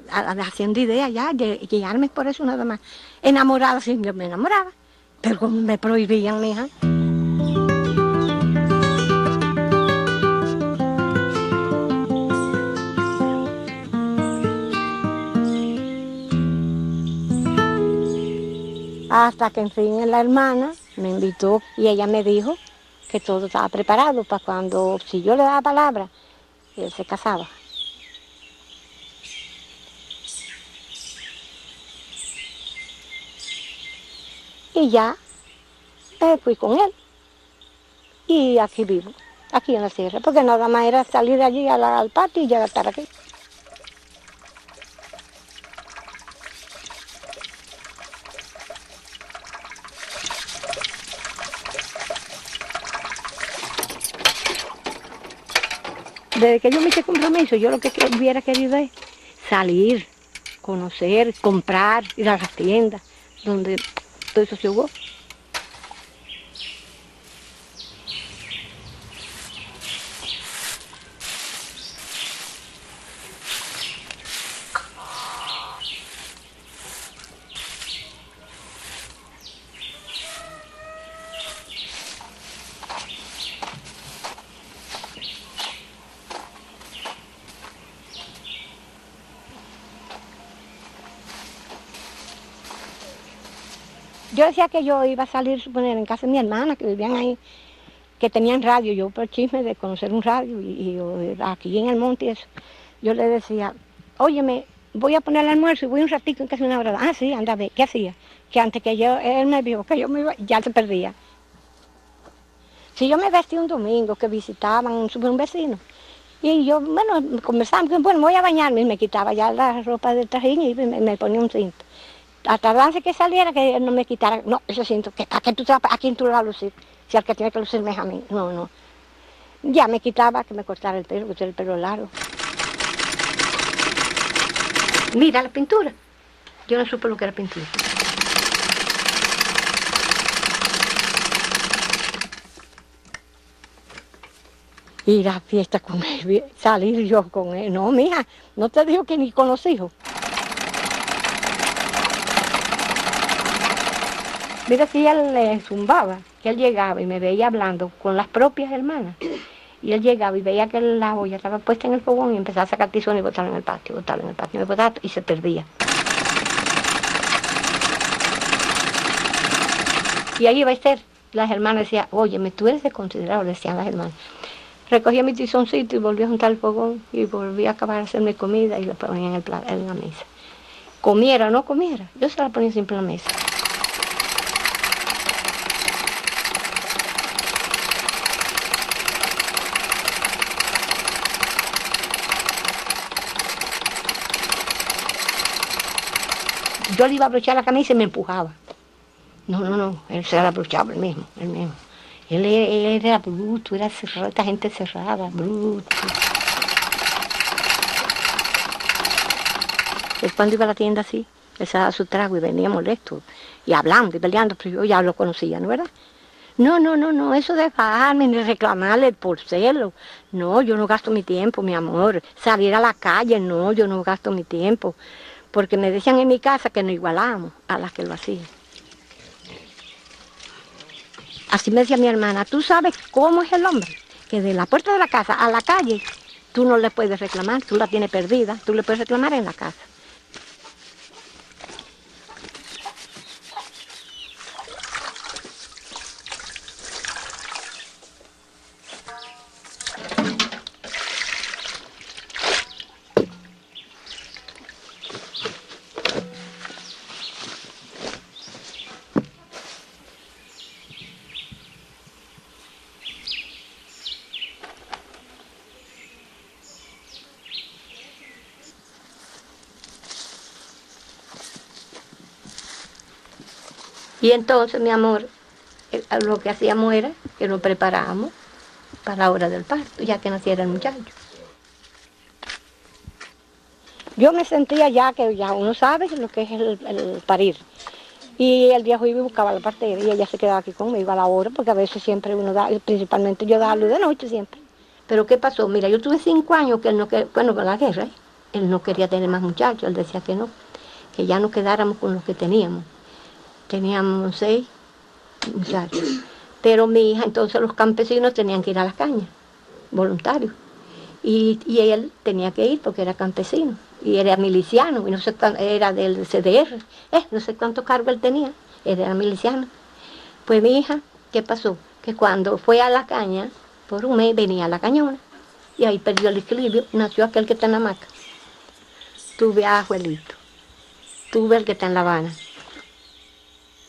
haciendo idea ya de guiarme por eso nada más. Enamorada, sí, yo me enamoraba, pero como me prohibían, mi hija. Hasta que en fin la hermana me invitó y ella me dijo que todo estaba preparado para cuando, si yo le daba palabra, él se casaba. Y ya fui con él. Y aquí vivo, aquí en la sierra, porque nada más era salir de allí al patio y ya estar aquí. Desde que yo me hice compromiso, yo lo que hubiera querido es salir, conocer, comprar, ir a las tiendas, donde todo eso se jugó. Yo decía que yo iba a salir, suponer, en casa de mi hermana, que vivían ahí, que tenían radio, yo por el chisme de conocer un radio, y aquí en el monte y eso, yo le decía, óyeme, voy a poner el almuerzo y voy un ratito en casa de una hora. Ah, sí, anda a ver, ¿qué hacía? Que antes que él me vio, que yo me iba, ya se perdía. Si yo me vestía un domingo, que visitaban un vecino, y yo, bueno, conversábamos, bueno, voy a bañarme, y me quitaba ya la ropa del trajín y me ponía un cinto. A tardarse que saliera, que él no me quitara, no, ese cinto, ¿a quién tú lo vas a lucir? Si al que tiene que lucirme es a mí, no. Ya me quitaba que me cortara el pelo, que tenía el pelo largo. Mira la pintura. Yo no supe lo que era pintura. Ir a fiesta con él, salir yo con él. No, mija, no te digo que ni con los hijos. Mira, si él le zumbaba, que él llegaba y me veía hablando con las propias hermanas. Y él llegaba y veía que la olla estaba puesta en el fogón y empezaba a sacar tizones y botarla en el patio, botarla en el patio, y se perdía. Y ahí iba a Esther. Las hermanas decían, óyeme, tú eres desconsiderado, decían las hermanas. Recogía mi tizoncito y volvía a juntar el fogón y volvía a acabar de hacerme comida y la ponía en la mesa. Comiera o no comiera, yo se la ponía siempre en la mesa. Yo le iba a abrochar la camisa y me empujaba. No, él se la abrochaba él mismo. Él era bruto, era cerrado, esta gente cerrada, bruto. Él cuando iba a la tienda así, él se daba su trago y venía molesto, y hablando y peleando, pero yo ya lo conocía, ¿no verdad? No, eso de bajarme ni reclamarle por celo. No, yo no gasto mi tiempo, mi amor. Salir a la calle, no, yo no gasto mi tiempo. Porque me decían en mi casa que nos igualábamos a las que lo hacían. Así me decía mi hermana, tú sabes cómo es el hombre, que de la puerta de la casa a la calle, tú no le puedes reclamar, tú la tienes perdida, tú le puedes reclamar en la casa. Y entonces, mi amor, lo que hacíamos era que nos preparábamos para la hora del parto, ya que naciera el muchacho. Yo me sentía ya que ya uno sabe lo que es el parir. Y el viejo iba y buscaba la partera y ella se quedaba aquí conmigo a la hora, porque a veces siempre uno da, principalmente yo daba luz de noche siempre. Pero ¿qué pasó? Mira, yo tuve 5 años que él no quería, bueno, con la guerra, él no quería tener más muchachos, él decía que no, que ya nos quedáramos con los que teníamos. Teníamos 6 muchachos. Pero mi hija, entonces los campesinos tenían que ir a las cañas, voluntarios. Y él tenía que ir porque era campesino. Y era miliciano, y no sé cuánto, era del CDR. No sé cuántos cargos él tenía, él era miliciano. Pues mi hija, ¿qué pasó? Que cuando fue a la caña, por un mes venía a la cañona. Y ahí perdió el equilibrio, nació aquel que está en la hamaca. Tuve a Juelito, tuve el que está en La Habana.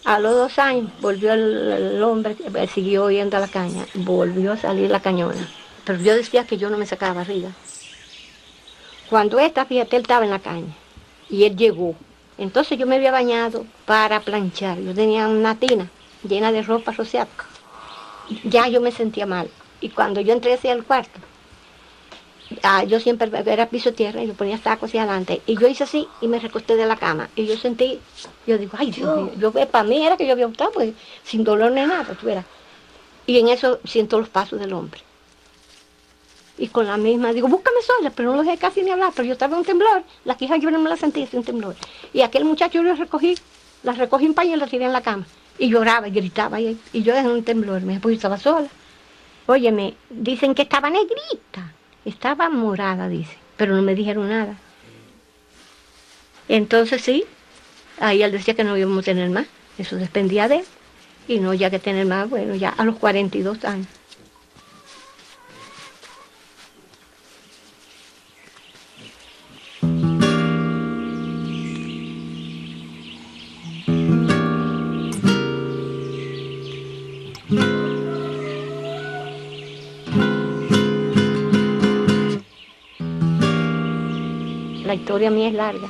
A los 2 años volvió el hombre, siguió yendo a la caña, volvió a salir la cañona. Pero yo decía que yo no me sacaba barriga. Cuando fíjate, él estaba en la caña y él llegó. Entonces yo me había bañado para planchar. Yo tenía una tina llena de ropa rociada. Ya yo me sentía mal. Y cuando yo entré hacia el cuarto, yo siempre era piso tierra y yo ponía tacos hacia adelante. Y yo hice así y me recosté de la cama. Y yo sentí, yo digo, ay Dios mío, para mí era que yo había optado, pues sin dolor ni nada, tú verás. Y en eso siento los pasos del hombre. Y con la misma, digo, búscame sola, pero no lo dejé casi ni hablar, pero yo estaba en un temblor, la quija yo no me la sentí, un temblor. Y aquel muchacho yo la recogí en paño y la tiré en la cama. Y lloraba y gritaba, y yo en un temblor, me pues yo estaba sola. Óyeme, dicen que estaba negrita. Estaba morada, dice, pero no me dijeron nada. Entonces sí, ahí él decía que no íbamos a tener más, eso dependía de él. Y no, ya que tener más, bueno, ya a los 42 años. La historia mía es larga.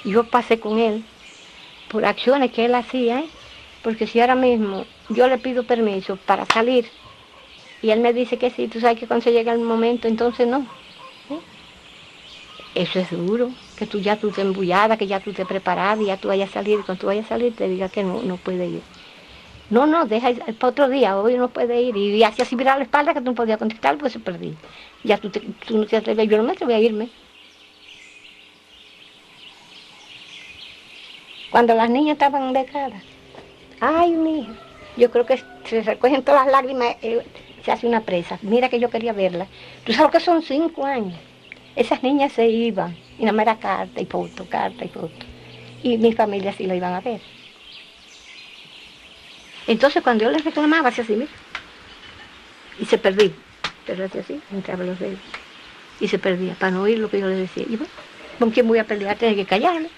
Yo pasé con él por acciones que él hacía, porque si ahora mismo yo le pido permiso para salir y él me dice que sí, tú sabes que cuando se llega el momento, entonces no. Eso es duro, que tú te embullada, que ya tú te preparada y ya tú vayas a salir, y cuando tú vayas a salir te diga que no puede ir. No, deja para otro día, hoy no puede ir. Y hacía así virar la espalda que tú no podías contestar porque se perdí. Ya tú no te atreves, yo no me atreví a irme. Cuando las niñas estaban becadas, ay, mi hija, yo creo que se recogen todas las lágrimas, se hace una presa. Mira que yo quería verla. Tú sabes que son 5 años. Esas niñas se iban, y nada más era carta y foto, carta y foto. Y mi familia sí la iban a ver. Entonces cuando yo les reclamaba, hacía así, mira. Y se perdía. Pero hacía así, entraba los dedos. Y se perdía, para no oír lo que yo les decía. Y bueno, ¿con quién voy a pelear? Tenía que callarme.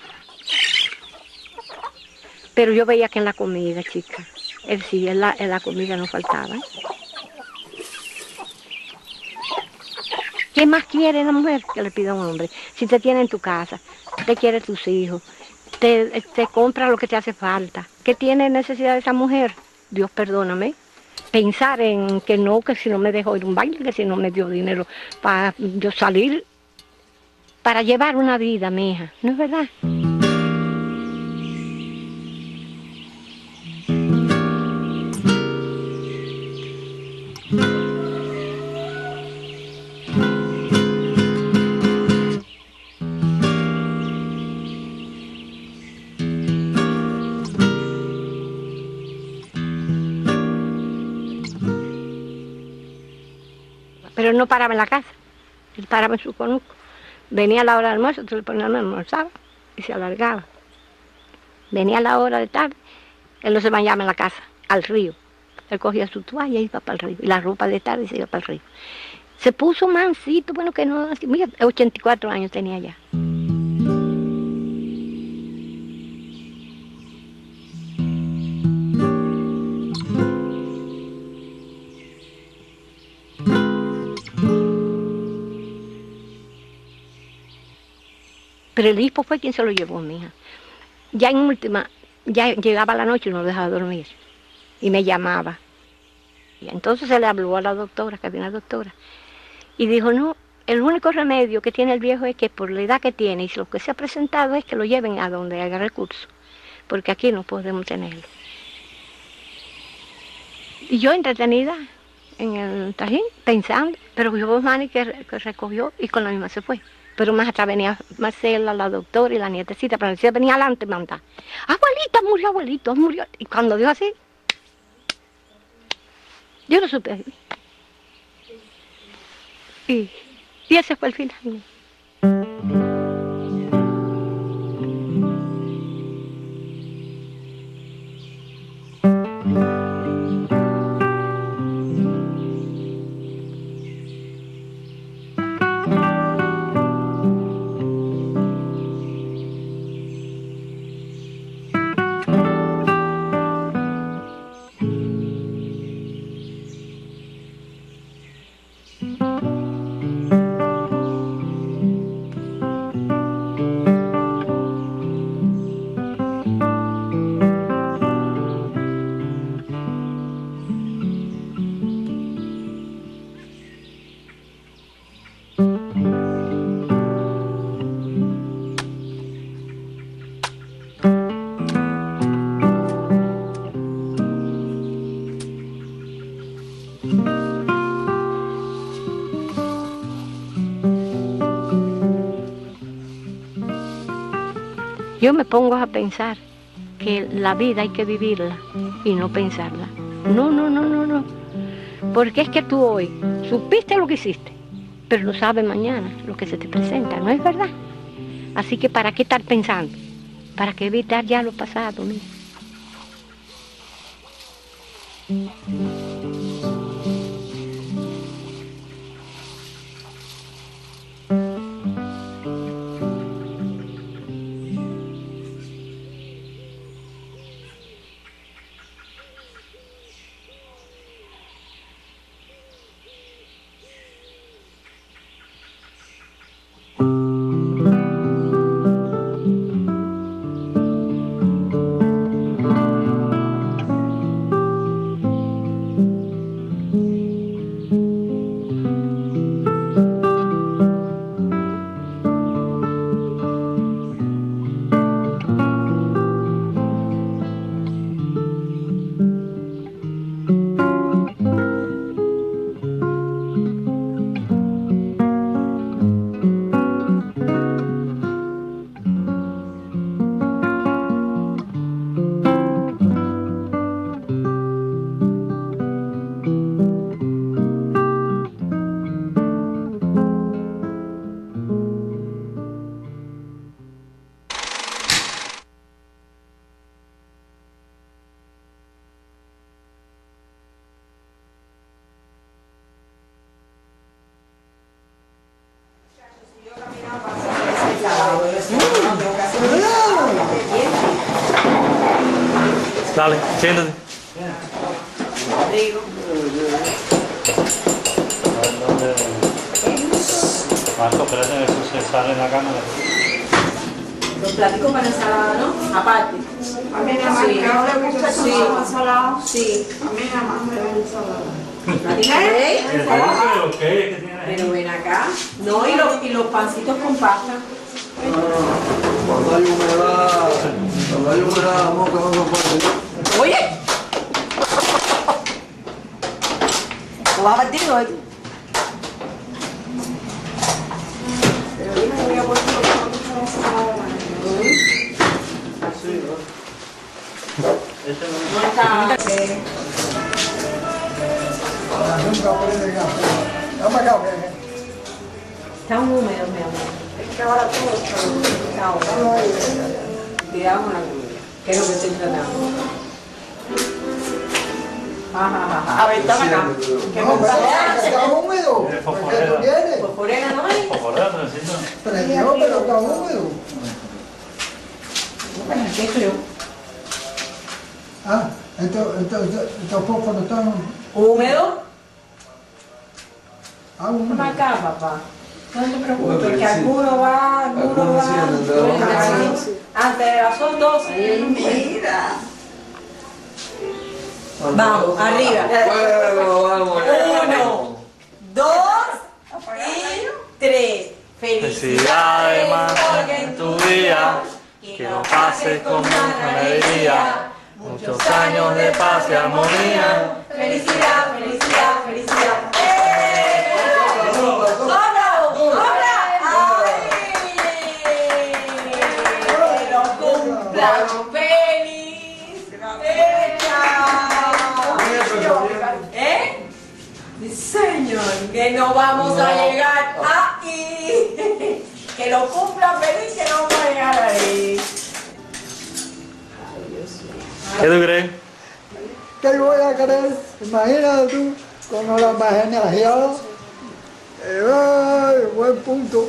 Pero yo veía que en la comida, chica, él sí, en la comida no faltaba. ¿Qué más quiere la mujer que le pida a un hombre? Si te tiene en tu casa, te quiere tus hijos, te compra lo que te hace falta. ¿Qué tiene necesidad esa mujer? Dios perdóname. Pensar en que no, que si no me dejó ir a un baile, que si no me dio dinero para yo salir, para llevar una vida, mija. ¿No es verdad? Pero no paraba en la casa, él paraba en su conuco. Venía a la hora del almuerzo, tú le ponías a almorzar y se alargaba. Venía a la hora de tarde, él no se bañaba en la casa, al río. Él cogía su toalla y iba para el río, y la ropa de tarde se iba para el río. Se puso mansito, bueno que no, mira, 84 años tenía ya. Pero el hipo fue quien se lo llevó, mija. Ya en última, ya llegaba la noche y no dejaba dormir. Y me llamaba. Y entonces se le habló a la doctora, que había una doctora. Y dijo, no, el único remedio que tiene el viejo es que por la edad que tiene y lo que se ha presentado es que lo lleven a donde haya recursos. Porque aquí no podemos tenerlo. Y yo entretenida en el trajín, pensando, pero yo Manny que recogió y con la misma se fue. Pero más atrás venía Marcela, la doctora y la nietecita, pero Marcela venía adelante, manda. Abuelita, murió abuelito, murió. Y cuando dijo así, yo no supe. Y ese fue el final. Yo me pongo a pensar que la vida hay que vivirla y no pensarla. No, no, no, no, no. Porque es que tú hoy supiste lo que hiciste, pero no sabes mañana lo que se te presenta, ¿no es verdad? Así que ¿para qué estar pensando? ¿Para qué evitar ya lo pasado, mira? Dale, siéntate. Digo. Marco, espérate, eso se sale en la cámara. Los platicos para ensalada, ¿no? Aparte. A mí nada más, que ahora me gusta Sí. ensalada. Sí. A mí nada más me da ensalada. Pero ven acá. No, y los pancitos con pasta. Cuando hay humedad, la mosca no se puede. Oye. ¿Lo vas a partir hoy? Pero dime, voy a poner los pancitos para ensalada. No está. Están húmedos, mi amor. Es que ahora todo está húmedo. Cuidado con la comida. ¿Qué es lo que estoy tratando? A ver, toma acá. ¿Qué está húmedo. ¿Fosforera no hay? Fosforera, necesito. Pero está húmedo. ¿Qué creo? Ah, estos fósforos están ¿Húmedo? húmedos. Toma acá, papá. No te preocupes, que alguno va. Antes de las 12. Mira. Vamos, arriba. Vamos. 1, 2 y 3. Felicidades, Marco, en tu día. Que lo pases con mucha alegría. Muchos años de paz y armonía. Felicidad, felicidad, felicidad. Señor, que no vamos a llegar ahí. Que lo cumpla feliz, que no vamos a llegar ahí. ¿Qué tú crees? ¿Qué voy a creer? Imagínate tú, con la imaginación. Buen punto.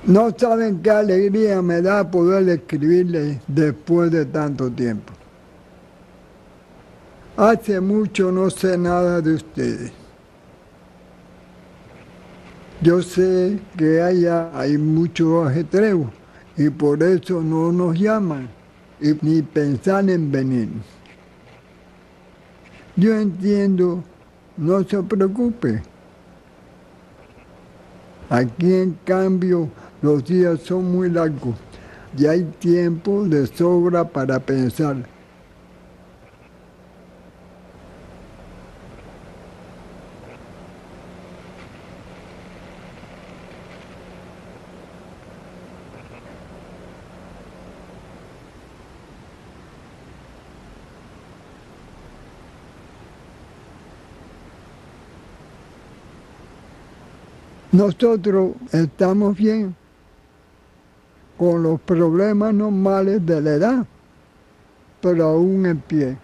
No saben qué alegría me da poder escribirles después de tanto tiempo. Hace mucho no sé nada de ustedes. Yo sé que hay mucho ajetreo y por eso no nos llaman y ni pensar en venir. Yo entiendo, no se preocupe. Aquí en cambio los días son muy largos y hay tiempo de sobra para pensar. Nosotros estamos bien con los problemas normales de la edad, pero aún en pie.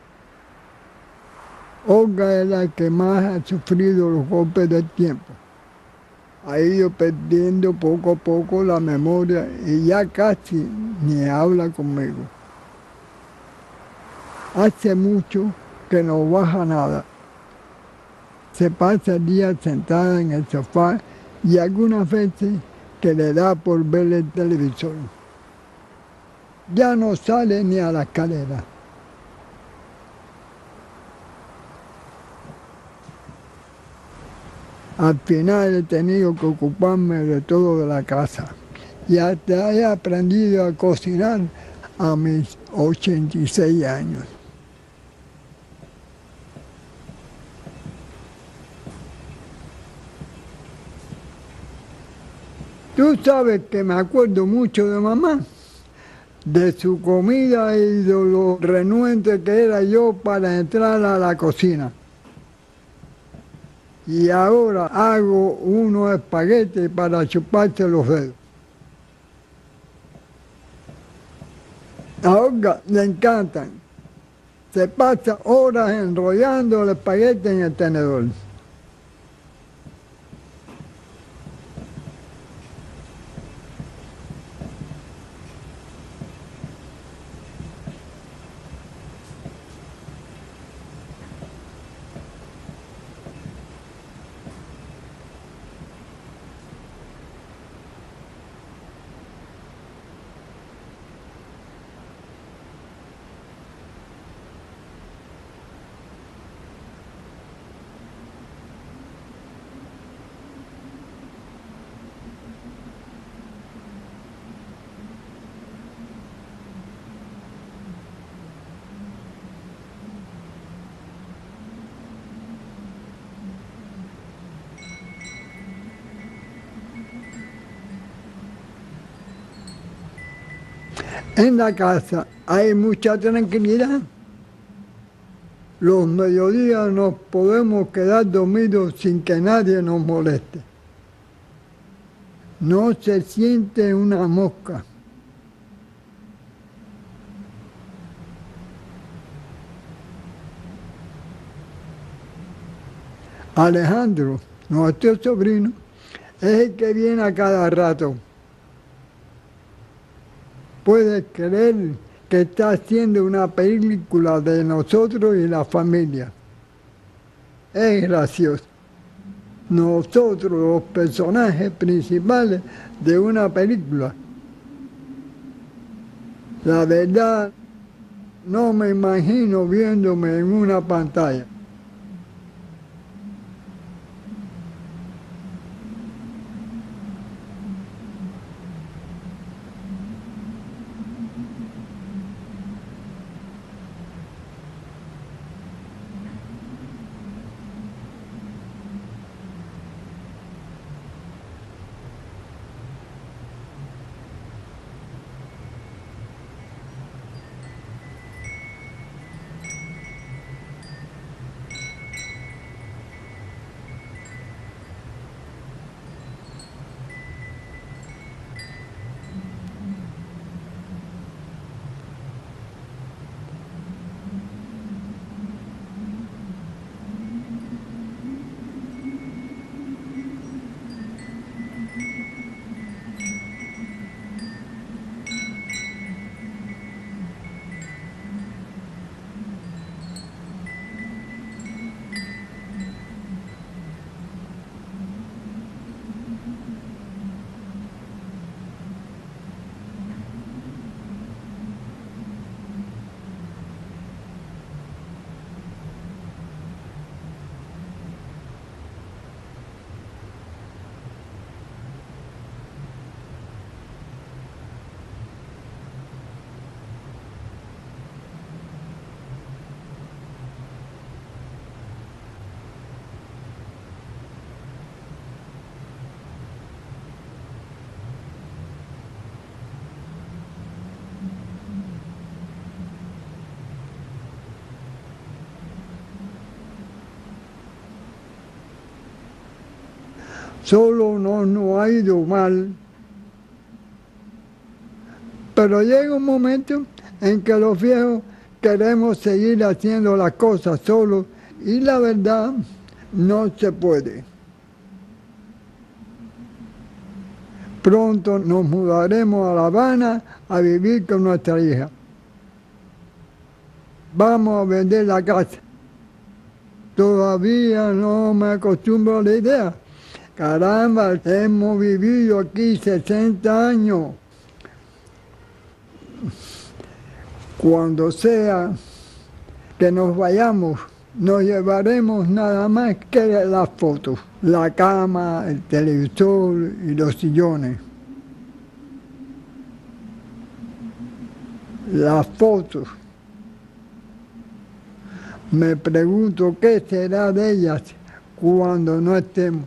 Olga es la que más ha sufrido los golpes del tiempo. Ha ido perdiendo poco a poco la memoria y ya casi ni habla conmigo. Hace mucho que no baja nada. Se pasa el día sentada en el sofá y algunas veces que le da por ver el televisor. Ya no sale ni a la escalera. Al final he tenido que ocuparme de todo de la casa y hasta he aprendido a cocinar a mis 86 años. Tú sabes que me acuerdo mucho de mamá, de su comida y de lo renuente que era yo para entrar a la cocina. Y ahora hago unos espaguetis para chuparse los dedos. A Olga le encantan. Se pasa horas enrollando el espagueti en el tenedor. En la casa hay mucha tranquilidad. Los mediodías nos podemos quedar dormidos sin que nadie nos moleste. No se siente una mosca. Alejandro, nuestro sobrino, es el que viene a cada rato. Puedes creer que está haciendo una película de nosotros y la familia. Es gracioso. Nosotros, los personajes principales de una película. La verdad, no me imagino viéndome en una pantalla. solo no nos ha ido mal. Pero llega un momento en que los viejos queremos seguir haciendo las cosas solos y la verdad no se puede. Pronto nos mudaremos a La Habana a vivir con nuestra hija. Vamos a vender la casa. Todavía no me acostumbro a la idea. Caramba, hemos vivido aquí 60 años. Cuando sea que nos vayamos, nos llevaremos nada más que las fotos, la cama, el televisor y los sillones. Las fotos. Me pregunto qué será de ellas cuando no estemos.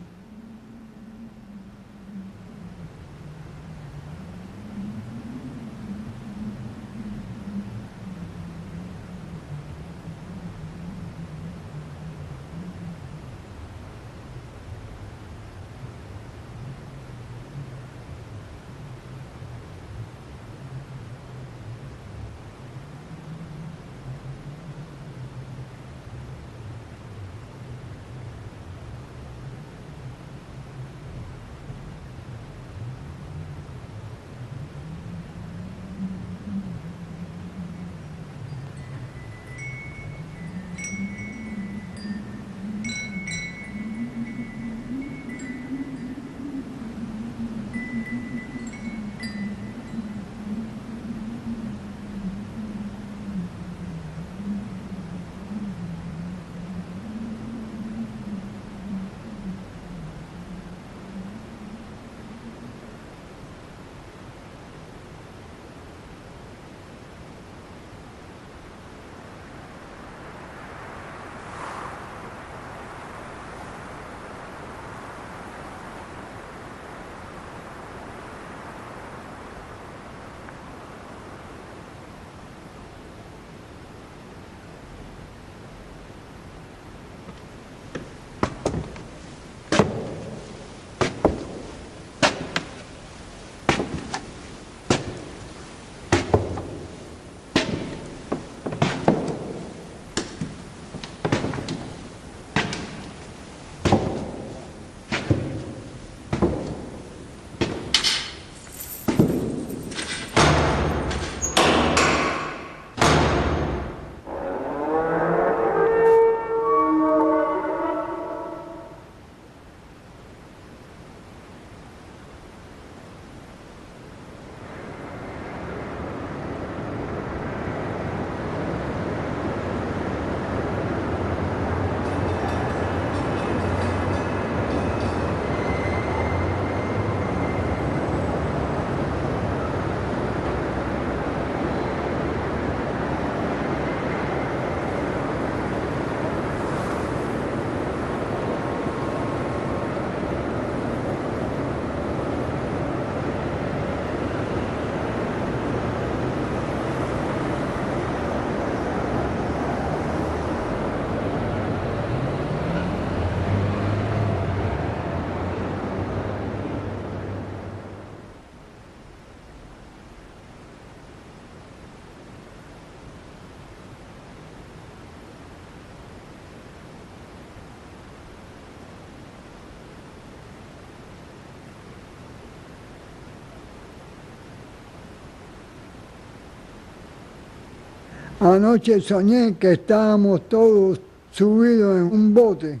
Anoche soñé que estábamos todos subidos en un bote.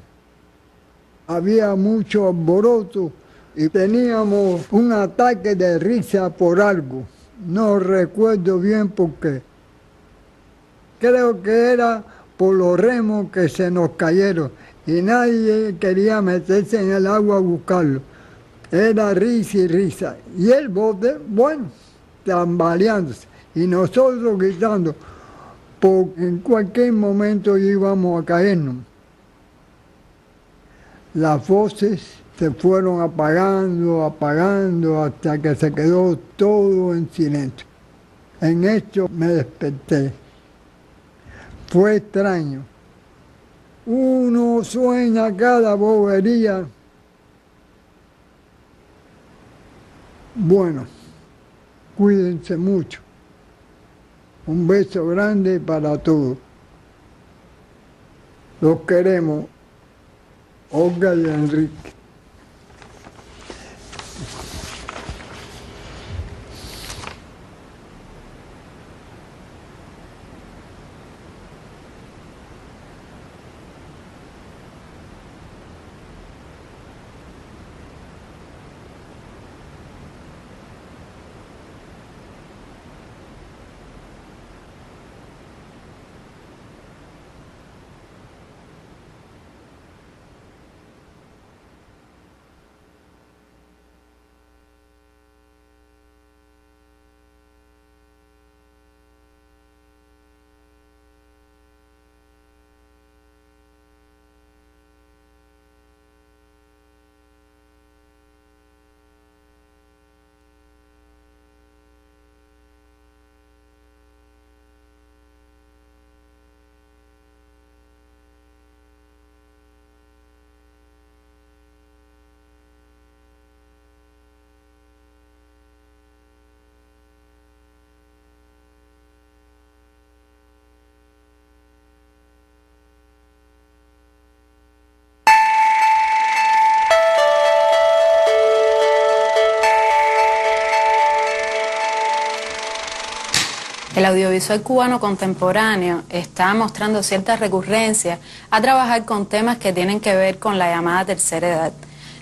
Había mucho alboroto y teníamos un ataque de risa por algo. No recuerdo bien por qué. Creo que era por los remos que se nos cayeron y nadie quería meterse en el agua a buscarlo. Era risa y risa. Y el bote, bueno, tambaleándose. Y nosotros gritando, porque en cualquier momento íbamos a caernos. Las voces se fueron apagando, apagando, hasta que se quedó todo en silencio. En esto me desperté. Fue extraño. Uno sueña cada bobería Bueno, cuídense mucho. Un beso grande para todos. Los queremos, Olga y Enrique. El audiovisual cubano contemporáneo está mostrando cierta recurrencia a trabajar con temas que tienen que ver con la llamada tercera edad.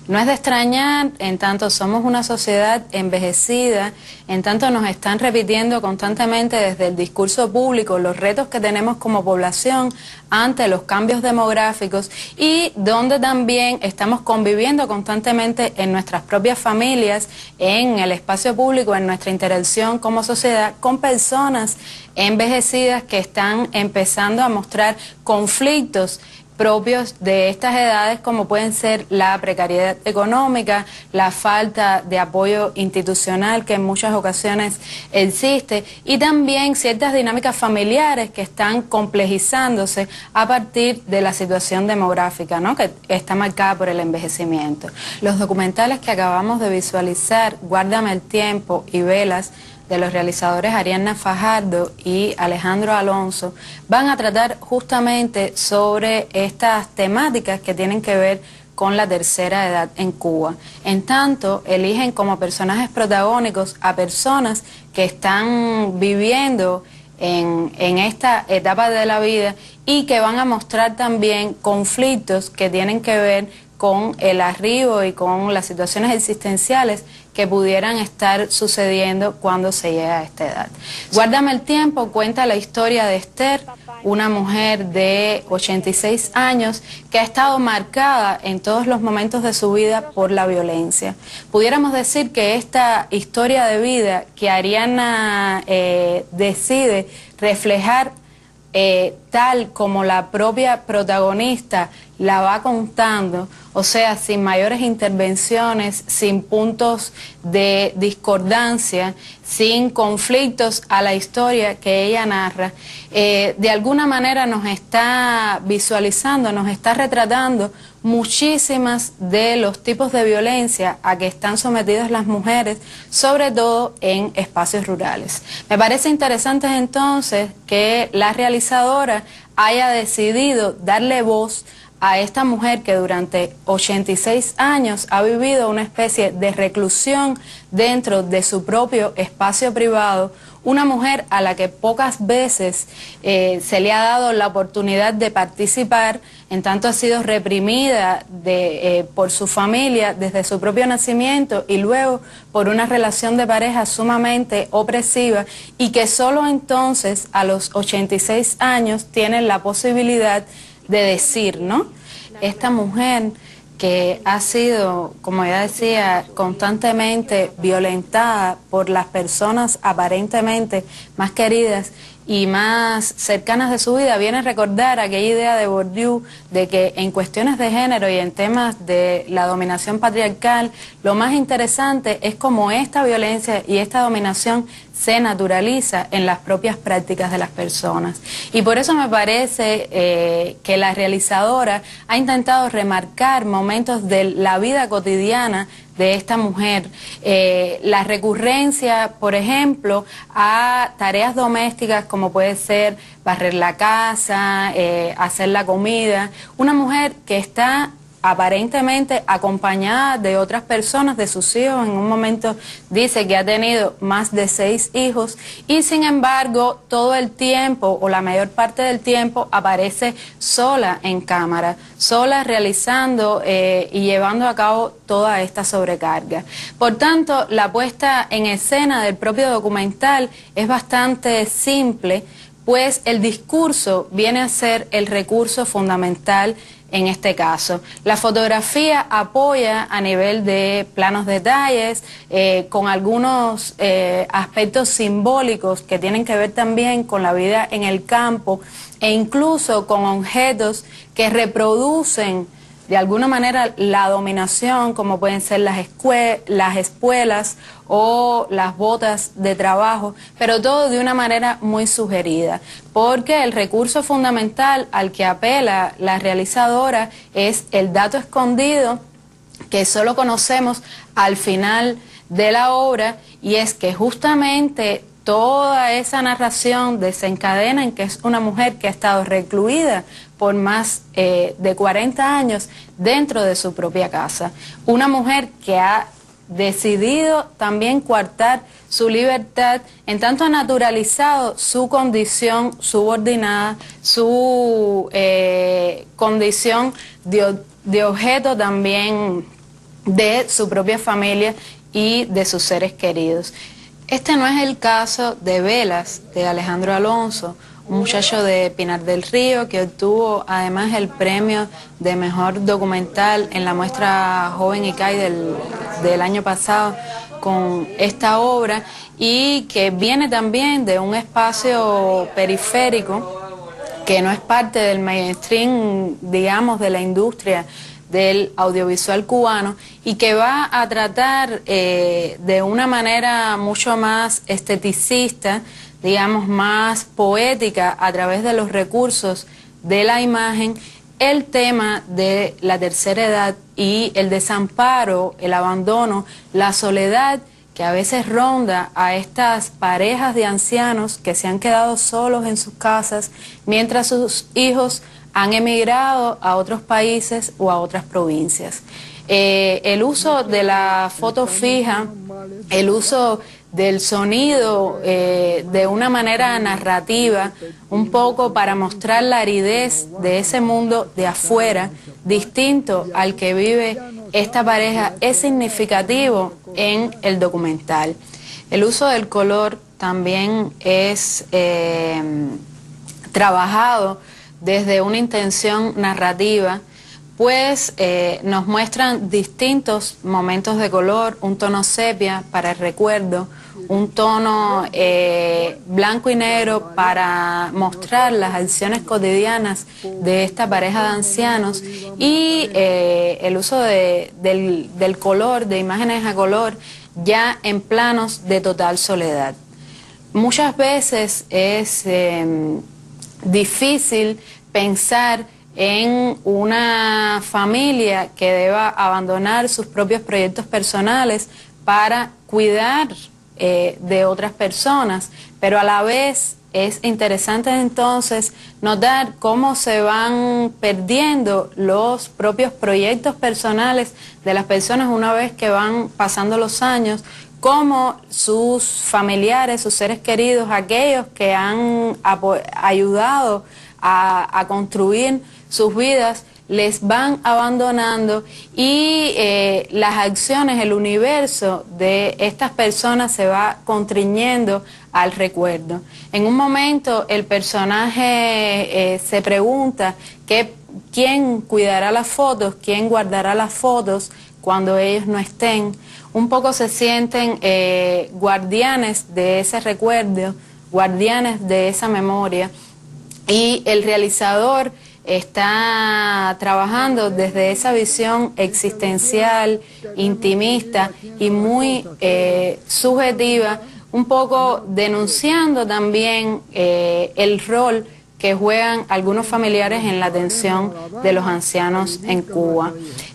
No es de extrañar, en tanto somos una sociedad envejecida, en tanto nos están repitiendo constantemente desde el discurso público los retos que tenemos como población ante los cambios demográficos y donde también estamos conviviendo constantemente en nuestras propias familias, en el espacio público, en nuestra interacción como sociedad con personas envejecidas que están empezando a mostrar conflictos propios de estas edades, como pueden ser la precariedad económica, la falta de apoyo institucional que en muchas ocasiones existe, y también ciertas dinámicas familiares que están complejizándose a partir de la situación demográfica, ¿no?, que está marcada por el envejecimiento. Los documentales que acabamos de visualizar, Guárdame el tiempo y Velas, de los realizadores Ariadna Fajardo y Alejandro Alonso, van a tratar justamente sobre estas temáticas que tienen que ver con la tercera edad en Cuba. En tanto, eligen como personajes protagónicos a personas que están viviendo en esta etapa de la vida y que van a mostrar también conflictos que tienen que ver con el arribo y con las situaciones existenciales que pudieran estar sucediendo cuando se llega a esta edad. Guárdame el tiempo cuenta la historia de Esther, una mujer de 86 años que ha estado marcada en todos los momentos de su vida por la violencia. Pudiéramos decir que esta historia de vida que Ariadna decide reflejar tal como la propia protagonista la va contando, o sea, sin mayores intervenciones, sin puntos de discordancia, sin conflictos a la historia que ella narra, de alguna manera nos está visualizando, nos está retratando muchísimas de los tipos de violencia a que están sometidas las mujeres, sobre todo en espacios rurales. Me parece interesante entonces que la realizadora haya decidido darle voz a esta mujer que durante 86 años ha vivido una especie de reclusión dentro de su propio espacio privado, una mujer a la que pocas veces se le ha dado la oportunidad de participar, en tanto ha sido reprimida por su familia desde su propio nacimiento y luego por una relación de pareja sumamente opresiva, y que solo entonces a los 86 años tiene la posibilidad de decir, ¿no? Esta mujer que ha sido, como ya decía, constantemente violentada por las personas aparentemente más queridas y más cercanas de su vida, viene a recordar aquella idea de Bourdieu de que en cuestiones de género y en temas de la dominación patriarcal, lo más interesante es cómo esta violencia y esta dominación se naturaliza en las propias prácticas de las personas. Y por eso me parece que la realizadora ha intentado remarcar momentos de la vida cotidiana de esta mujer. La recurrencia, por ejemplo, a tareas domésticas como puede ser barrer la casa, hacer la comida. Una mujer que está aparentemente acompañada de otras personas, de sus hijos. En un momento dice que ha tenido más de 6 hijos y sin embargo todo el tiempo o la mayor parte del tiempo aparece sola en cámara, sola realizando y llevando a cabo toda esta sobrecarga. Por tanto, la puesta en escena del propio documental es bastante simple, pues el discurso viene a ser el recurso fundamental en este caso. La fotografía apoya a nivel de planos detalles, con algunos aspectos simbólicos que tienen que ver también con la vida en el campo e incluso con objetos que reproducen de alguna manera la dominación, como pueden ser las espuelas o las botas de trabajo, pero todo de una manera muy sugerida, porque el recurso fundamental al que apela la realizadora es el dato escondido que solo conocemos al final de la obra, y es que justamente toda esa narración desencadena en que es una mujer que ha estado recluida por más de 40 años dentro de su propia casa. Una mujer que ha decidido también coartar su libertad, en tanto ha naturalizado su condición subordinada, su condición de objeto también de su propia familia y de sus seres queridos. Este no es el caso de Velas, de Alejandro Alonso, un muchacho de Pinar del Río que obtuvo además el premio de mejor documental en la muestra Joven ICAI del año pasado con esta obra, y que viene también de un espacio periférico que no es parte del mainstream, digamos, de la industria del audiovisual cubano, y que va a tratar de una manera mucho más esteticista, digamos, más poética, a través de los recursos de la imagen, el tema de la tercera edad y el desamparo, el abandono, la soledad que a veces ronda a estas parejas de ancianos que se han quedado solos en sus casas mientras sus hijos han emigrado a otros países o a otras provincias. El uso de la foto fija, el uso del sonido de una manera narrativa, un poco para mostrar la aridez de ese mundo de afuera, distinto al que vive esta pareja, es significativo en el documental. El uso del color también es trabajado desde una intención narrativa, pues nos muestran distintos momentos de color, un tono sepia para el recuerdo, un tono blanco y negro para mostrar las acciones cotidianas de esta pareja de ancianos, y el uso del color, de imágenes a color, ya en planos de total soledad. Muchas veces es difícil pensar en una familia que deba abandonar sus propios proyectos personales para cuidar de otras personas, pero a la vez es interesante entonces notar cómo se van perdiendo los propios proyectos personales de las personas una vez que van pasando los años, cómo sus familiares, sus seres queridos, aquellos que han ayudado a construir sus vidas, les van abandonando, y las acciones, el universo de estas personas se va constriñendo al recuerdo. En un momento el personaje se pregunta quién cuidará las fotos, quién guardará las fotos cuando ellos no estén. Un poco se sienten guardianes de ese recuerdo, guardianes de esa memoria, y el realizador está trabajando desde esa visión existencial, intimista y muy subjetiva, un poco denunciando también el rol que juegan algunos familiares en la atención de los ancianos en Cuba.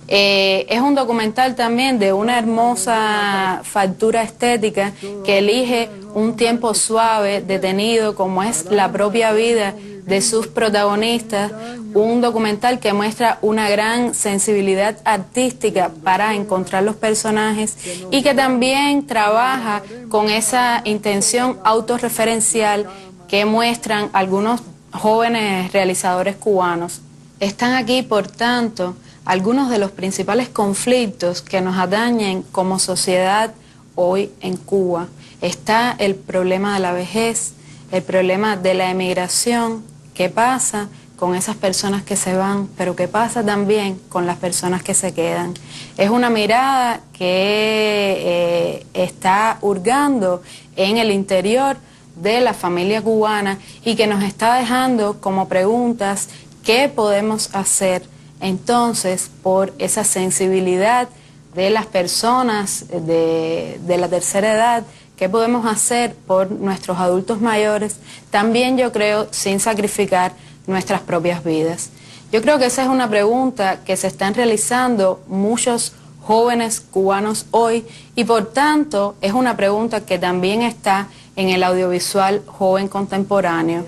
Es un documental también de una hermosa factura estética que elige un tiempo suave, detenido, como es la propia vida de sus protagonistas, un documental que muestra una gran sensibilidad artística para encontrar los personajes y que también trabaja con esa intención autorreferencial que muestran algunos jóvenes realizadores cubanos. Están aquí, por tanto, algunos de los principales conflictos que nos atañen como sociedad hoy en Cuba. Está el problema de la vejez, el problema de la emigración. ¿Qué pasa con esas personas que se van? Pero ¿qué pasa también con las personas que se quedan? Es una mirada que está hurgando en el interior de la familia cubana y que nos está dejando como preguntas qué podemos hacer entonces por esa sensibilidad de las personas de la tercera edad. ¿Qué podemos hacer por nuestros adultos mayores? También yo creo sin sacrificar nuestras propias vidas. Yo creo que esa es una pregunta que se están realizando muchos jóvenes cubanos hoy y por tanto es una pregunta que también está en el audiovisual joven contemporáneo.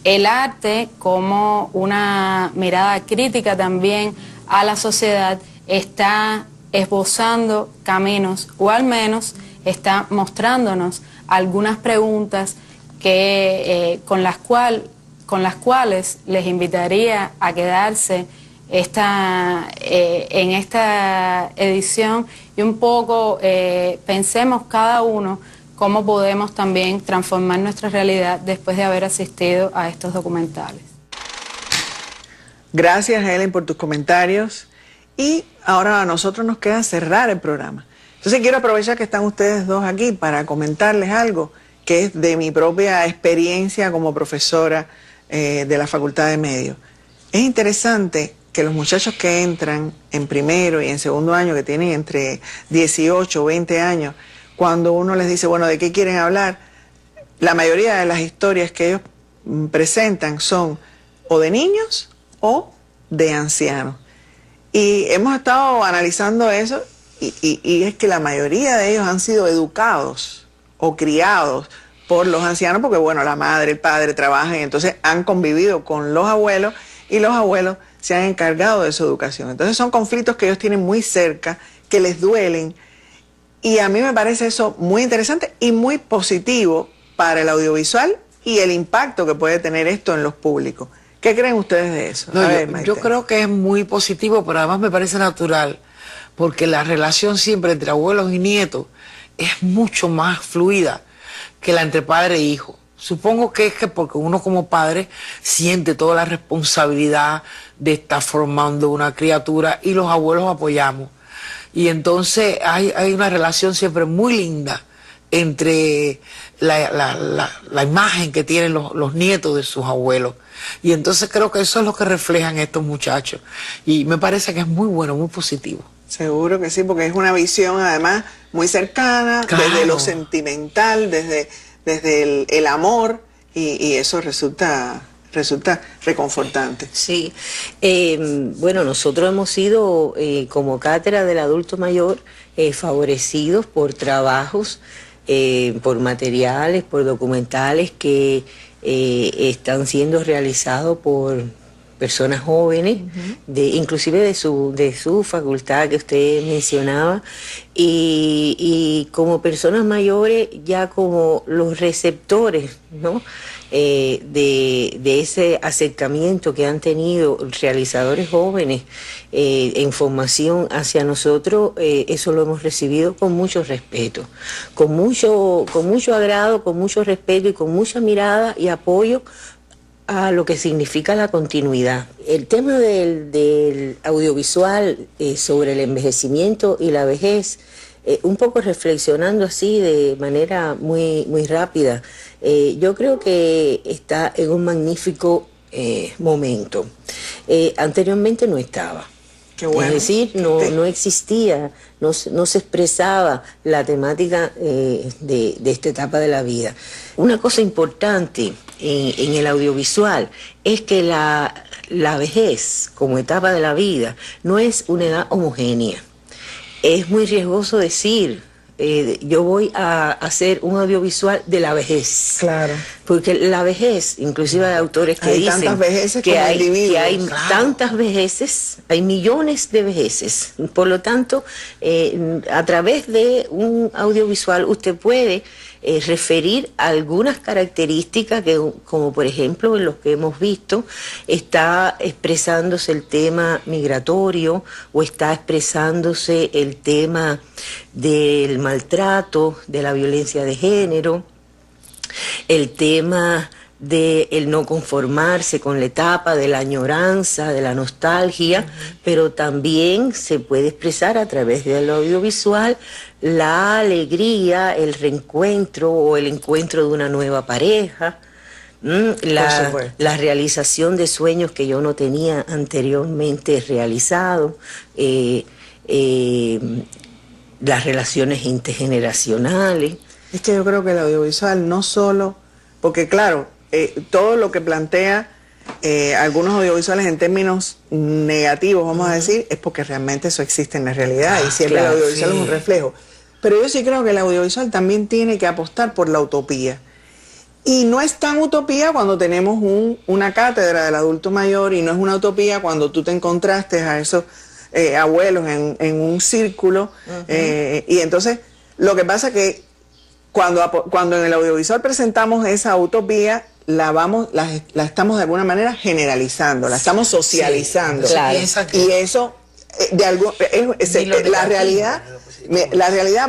El arte como una mirada crítica también a la sociedad está esbozando caminos o al menos está mostrándonos algunas preguntas que, con las cuales les invitaría a quedarse en esta edición y un poco pensemos cada uno cómo podemos también transformar nuestra realidad después de haber asistido a estos documentales. Gracias, Helen, por tus comentarios. Y ahora a nosotros nos queda cerrar el programa. Entonces quiero aprovechar que están ustedes dos aquí para comentarles algo que es de mi propia experiencia como profesora de la Facultad de Medios. Es interesante que los muchachos que entran en primero y en segundo año, que tienen entre 18 o 20 años, cuando uno les dice, bueno, ¿de qué quieren hablar? La mayoría de las historias que ellos presentan son o de niños o de ancianos. Y hemos estado analizando eso y es que la mayoría de ellos han sido educados o criados por los ancianos porque, bueno, la madre, el padre trabajan y entonces han convivido con los abuelos y los abuelos se han encargado de su educación. Entonces son conflictos que ellos tienen muy cerca, que les duelen. Y a mí me parece eso muy interesante y muy positivo para el audiovisual y el impacto que puede tener esto en los públicos. ¿Qué creen ustedes de eso? No, yo creo que es muy positivo, pero además me parece natural, porque la relación siempre entre abuelos y nietos es mucho más fluida que la entre padre e hijo. Supongo que es que porque uno como padre siente toda la responsabilidad de estar formando una criatura y los abuelos apoyamos. Y entonces hay una relación siempre muy linda entre la imagen que tienen los nietos de sus abuelos. Y entonces creo que eso es lo que reflejan estos muchachos. Y me parece que es muy bueno, muy positivo. Seguro que sí, porque es una visión además muy cercana, claro, desde lo sentimental, desde el amor, y eso resulta reconfortante. Sí, bueno, nosotros hemos sido como cátedra del adulto mayor favorecidos por trabajos, por materiales, por documentales que están siendo realizados por personas jóvenes, inclusive de su facultad que usted mencionaba, y como personas mayores ya como los receptores, ¿no? De ese acercamiento que han tenido realizadores jóvenes en formación hacia nosotros, eso lo hemos recibido con mucho respeto, con mucho agrado, con mucho respeto y con mucha mirada y apoyo a lo que significa la continuidad. El tema del audiovisual sobre el envejecimiento y la vejez, un poco reflexionando así de manera muy rápida, yo creo que está en un magnífico momento. Anteriormente no estaba. Qué bueno. Es decir, no existía, no se expresaba la temática de esta etapa de la vida. Una cosa importante en el audiovisual es que la vejez como etapa de la vida no es una edad homogénea. Es muy riesgoso decir, yo voy a hacer un audiovisual de la vejez. Claro. Porque la vez, inclusive hay autores que dicen tantas vejeces que como hay individuos. tantas vejeces, hay millones de vejeces. Por lo tanto, a través de un audiovisual usted puede referir algunas características que, como por ejemplo en los que hemos visto, está expresándose el tema migratorio o está expresándose el tema del maltrato, de la violencia de género, el tema de el no conformarse con la etapa, de la añoranza, de la nostalgia, pero también se puede expresar a través del audiovisual la alegría, el reencuentro o el encuentro de una nueva pareja, la realización de sueños que yo no tenía anteriormente realizados, las relaciones intergeneracionales. Es que yo creo que el audiovisual no solo, porque claro, todo lo que plantea algunos audiovisuales en términos negativos, vamos a decir, es porque realmente eso existe en la realidad y siempre el audiovisual es un reflejo. Pero yo sí creo que el audiovisual también tiene que apostar por la utopía. Y no es tan utopía cuando tenemos una cátedra del adulto mayor, y no es una utopía cuando tú te encontraste a esos abuelos en un círculo. Y entonces, lo que pasa es que cuando en el audiovisual presentamos esa utopía, la estamos de alguna manera generalizando, la estamos socializando. Sí, claro. Y eso, la realidad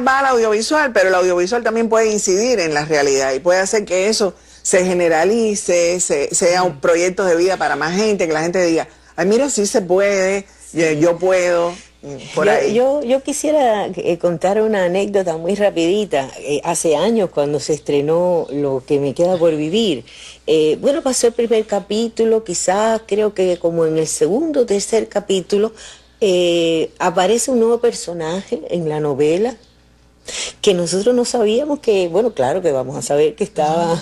va al audiovisual, pero el audiovisual también puede incidir en la realidad y puede hacer que eso se generalice, sea un proyecto de vida para más gente, que la gente diga, ay, mira, sí se puede, yo puedo. Yo quisiera contar una anécdota muy rapidita. Hace años, cuando se estrenó Lo que me queda por vivir, bueno, pasó el primer capítulo, quizás creo que como en el segundo o tercer capítulo aparece un nuevo personaje en la novela que nosotros no sabíamos que, bueno, claro que vamos a saber que estaba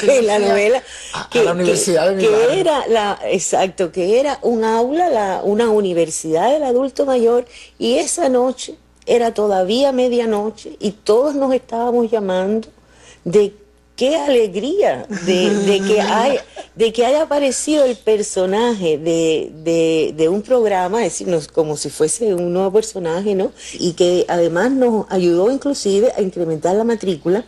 en la novela, a la universidad de mi barrio. que era un aula, una universidad del adulto mayor, y esa noche era todavía medianoche y todos nos estábamos llamando de qué alegría de que haya aparecido el personaje de un programa, es decir, como si fuese un nuevo personaje, ¿no? Y que además nos ayudó inclusive a incrementar la matrícula.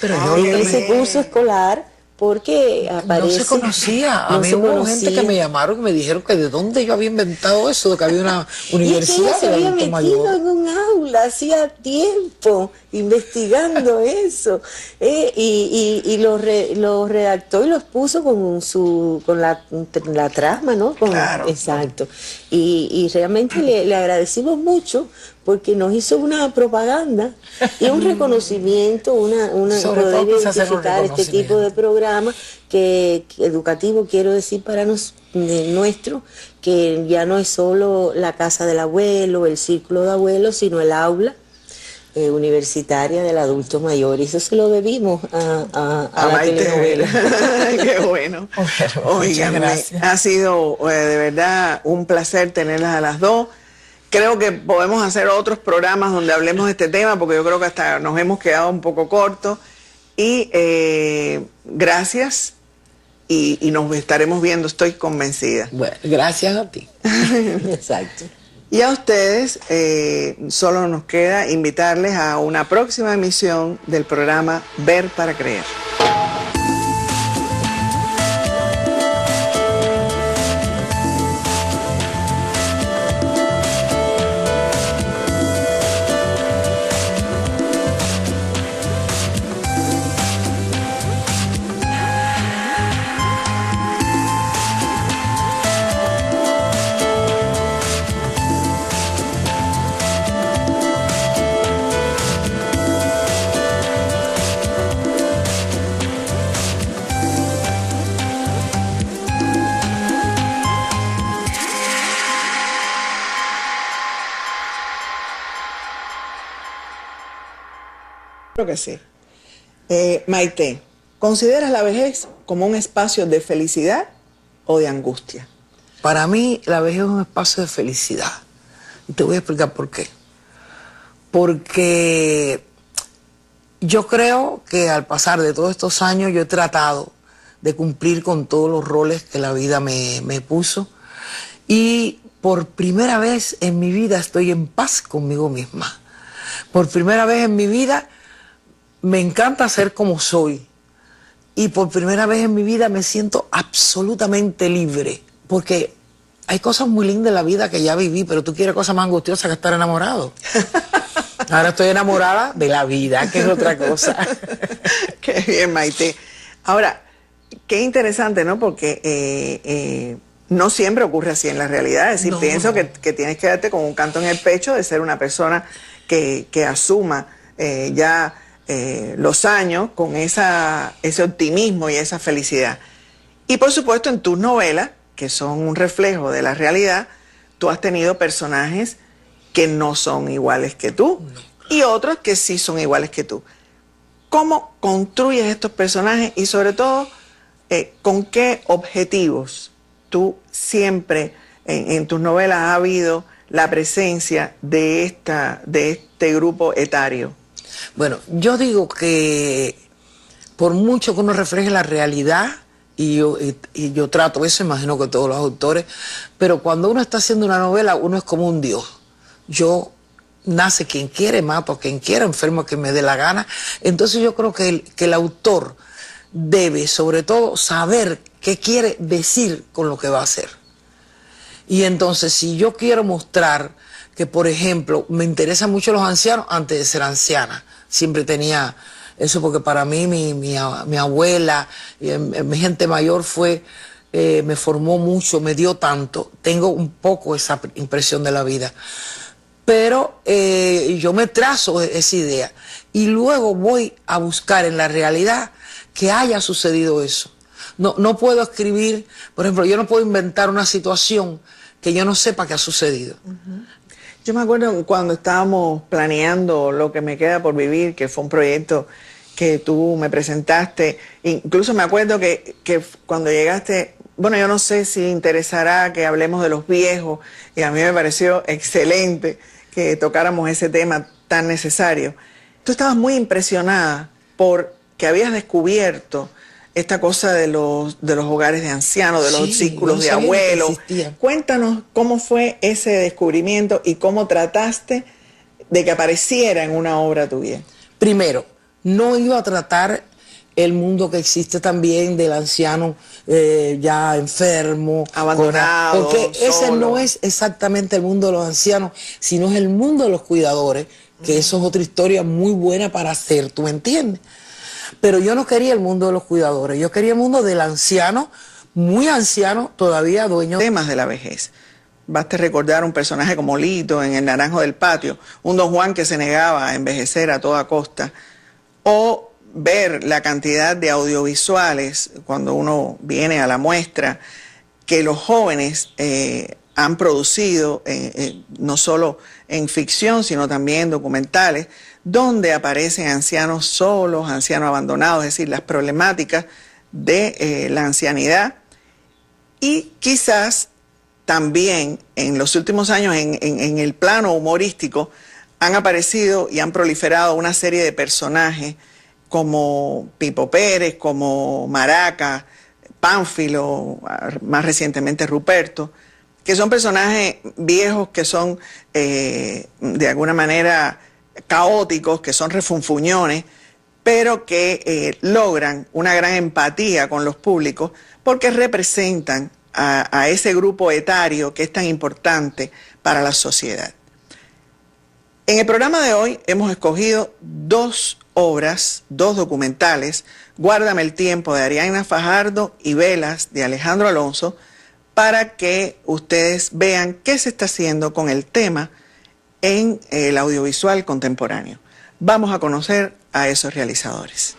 Pero en ese curso escolar, porque aparece... No se conocía. A mí hubo gente que me llamaron y me dijeron que de dónde yo había inventado eso, de que había una universidad se había metido en un aula hacía tiempo investigando eso, y lo redactó y los puso con la trama, ¿no? Claro. Exacto. Y realmente le agradecimos mucho, porque nos hizo una propaganda y un reconocimiento, poder identificar este tipo de programa que educativo, quiero decir, para nuestro, que ya no es solo la casa del abuelo, el círculo de abuelos, sino el aula universitaria del adulto mayor. Y eso se lo debimos a la telenovela. Qué bueno. Oigan, ha sido de verdad un placer tenerlas a las dos. Creo que podemos hacer otros programas donde hablemos de este tema, porque yo creo que hasta nos hemos quedado un poco cortos. Y gracias, y nos estaremos viendo, estoy convencida. Bueno, gracias a ti. Exacto. Y a ustedes solo nos queda invitarles a una próxima emisión del programa Ver para Creer. Creo que sí. Maite, ¿consideras la vejez como un espacio de felicidad o de angustia? Para mí la vejez es un espacio de felicidad. Y te voy a explicar por qué. Porque yo creo que al pasar de todos estos años yo he tratado de cumplir con todos los roles que la vida me puso. Y por primera vez en mi vida estoy en paz conmigo misma. Por primera vez en mi vida me encanta ser como soy. Y por primera vez en mi vida me siento absolutamente libre. Porque hay cosas muy lindas en la vida que ya viví, pero tú quieres cosas más angustiosas que estar enamorado. Ahora estoy enamorada de la vida, que es otra cosa. Qué bien, Maite. Ahora, qué interesante, ¿no? Porque no siempre ocurre así en la realidad. Es decir, pienso que tienes que darte con un canto en el pecho de ser una persona que asuma ya los años con ese optimismo y esa felicidad. Y por supuesto en tus novelas, que son un reflejo de la realidad, tú has tenido personajes que no son iguales que tú y otros que sí son iguales que tú. ¿Cómo construyes estos personajes y sobre todo con qué objetivos tú siempre en tus novelas ha habido la presencia de este grupo etario? Bueno, yo digo que por mucho que uno refleje la realidad, y yo trato eso, imagino que todos los autores, pero cuando uno está haciendo una novela, uno es como un dios. Yo nace quien quiere, mato a quien quiera, enfermo a quien me dé la gana. Entonces yo creo que el autor debe, sobre todo, saber qué quiere decir con lo que va a hacer. Y entonces, si yo quiero mostrar que, por ejemplo, me interesan mucho los ancianos antes de ser anciana, siempre tenía eso porque para mí mi abuela, mi gente mayor me formó mucho, me dio tanto. Tengo un poco esa impresión de la vida. Pero yo me trazo esa idea y luego voy a buscar en la realidad que haya sucedido eso. No puedo escribir, por ejemplo, yo no puedo inventar una situación que yo no sepa que ha sucedido. Yo me acuerdo cuando estábamos planeando Lo que me queda por vivir, que fue un proyecto que tú me presentaste, incluso me acuerdo que cuando llegaste, bueno, yo no sé si interesará que hablemos de los viejos, y a mí me pareció excelente que tocáramos ese tema tan necesario. Tú estabas muy impresionada porque habías descubierto esta cosa de los hogares de ancianos, de los círculos de abuelos. Cuéntanos cómo fue ese descubrimiento y cómo trataste de que apareciera en una obra tuya. Primero, no iba a tratar el mundo que existe también del anciano ya enfermo, abandonado, porque ese solo. no es exactamente el mundo de los ancianos, sino es el mundo de los cuidadores, que eso es otra historia muy buena para hacer, ¿tú me entiendes? Pero yo no quería el mundo de los cuidadores, yo quería el mundo del anciano, muy anciano, todavía dueño. Temas de la vejez. Basta recordar un personaje como Lito en El Naranjo del Patio, un don Juan que se negaba a envejecer a toda costa, o ver la cantidad de audiovisuales cuando uno viene a la muestra que los jóvenes han producido, no solo en ficción, sino también documentales, donde aparecen ancianos solos, ancianos abandonados, es decir, las problemáticas de la ancianidad. Y quizás también en los últimos años en el plano humorístico han aparecido y han proliferado una serie de personajes como Pipo Pérez, como Maraca, Pánfilo, más recientemente Ruperto, que son personajes viejos que son de alguna manera caóticos, que son refunfuñones, pero que logran una gran empatía con los públicos porque representan a ese grupo etario que es tan importante para la sociedad. En el programa de hoy hemos escogido dos obras, dos documentales, Guárdame el tiempo de Ariadna Fajardo y Velas de Alejandro Alonso, para que ustedes vean qué se está haciendo con el tema en el audiovisual contemporáneo. Vamos a conocer a esos realizadores.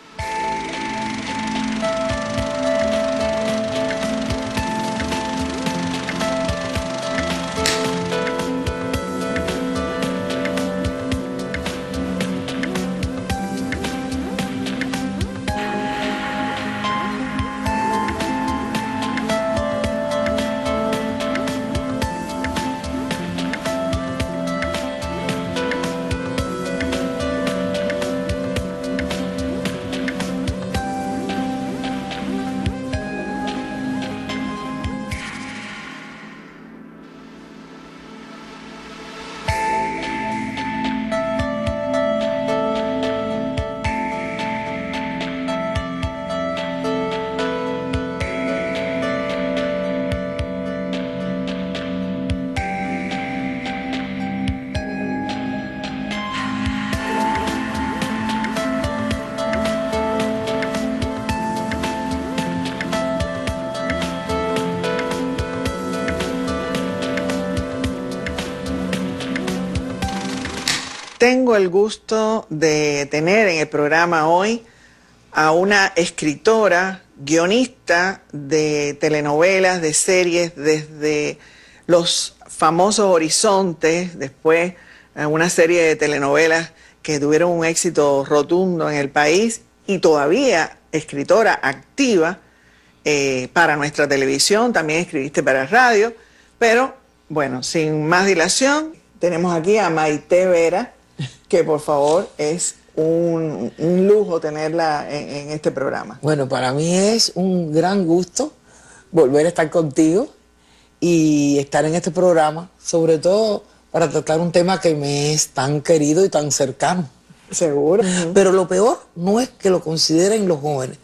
tengo el gusto de tener en el programa hoy a una escritora, guionista de telenovelas, de series, desde los famosos Horizontes, después una serie de telenovelas que tuvieron un éxito rotundo en el país, y todavía escritora activa para nuestra televisión, también escribiste para radio, pero bueno, sin más dilación, tenemos aquí a Maite Vera, que por favor es un lujo tenerla en este programa. Bueno, para mí es un gran gusto volver a estar contigo y estar en este programa, sobre todo para tratar un tema que me es tan querido y tan cercano. Seguro. Pero lo peor no es que lo consideren los jóvenes,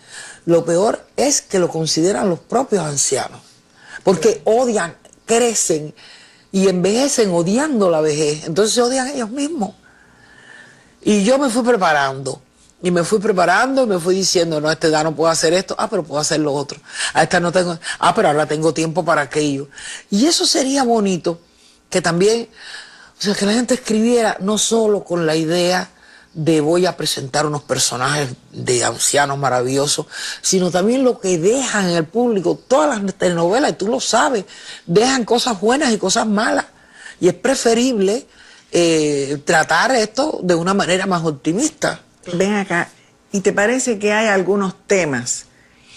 lo peor es que lo consideran los propios ancianos, porque odian, crecen y envejecen odiando la vejez, entonces se odian ellos mismos. Y yo me fui preparando, y me fui diciendo, no, a esta edad no puedo hacer esto, pero puedo hacer lo otro. A esta no tengo, pero ahora tengo tiempo para aquello. Y eso sería bonito, que también, o sea, que la gente escribiera no solo con la idea de voy a presentar unos personajes de ancianos maravillosos, sino también lo que dejan en el público. Todas las telenovelas, y tú lo sabes, dejan cosas buenas y cosas malas. Y es preferible tratar esto de una manera más optimista. Ven acá, ¿y te parece que hay algunos temas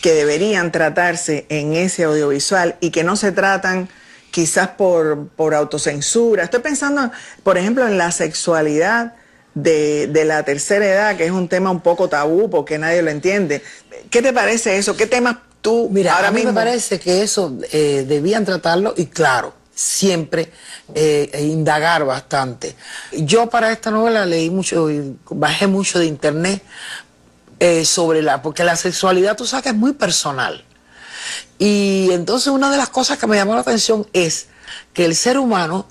que deberían tratarse en ese audiovisual y que no se tratan quizás por autocensura? Estoy pensando, por ejemplo, en la sexualidad de la tercera edad, que es un tema un poco tabú porque nadie lo entiende. ¿Qué te parece eso? ¿Qué temas tú ahora mismo? Me parece que eso debían tratarlo, y claro, siempre indagar bastante. Yo para esta novela leí mucho, bajé mucho de internet porque la sexualidad, tú sabes, que es muy personal. Y entonces una de las cosas que me llamó la atención es que el ser humano,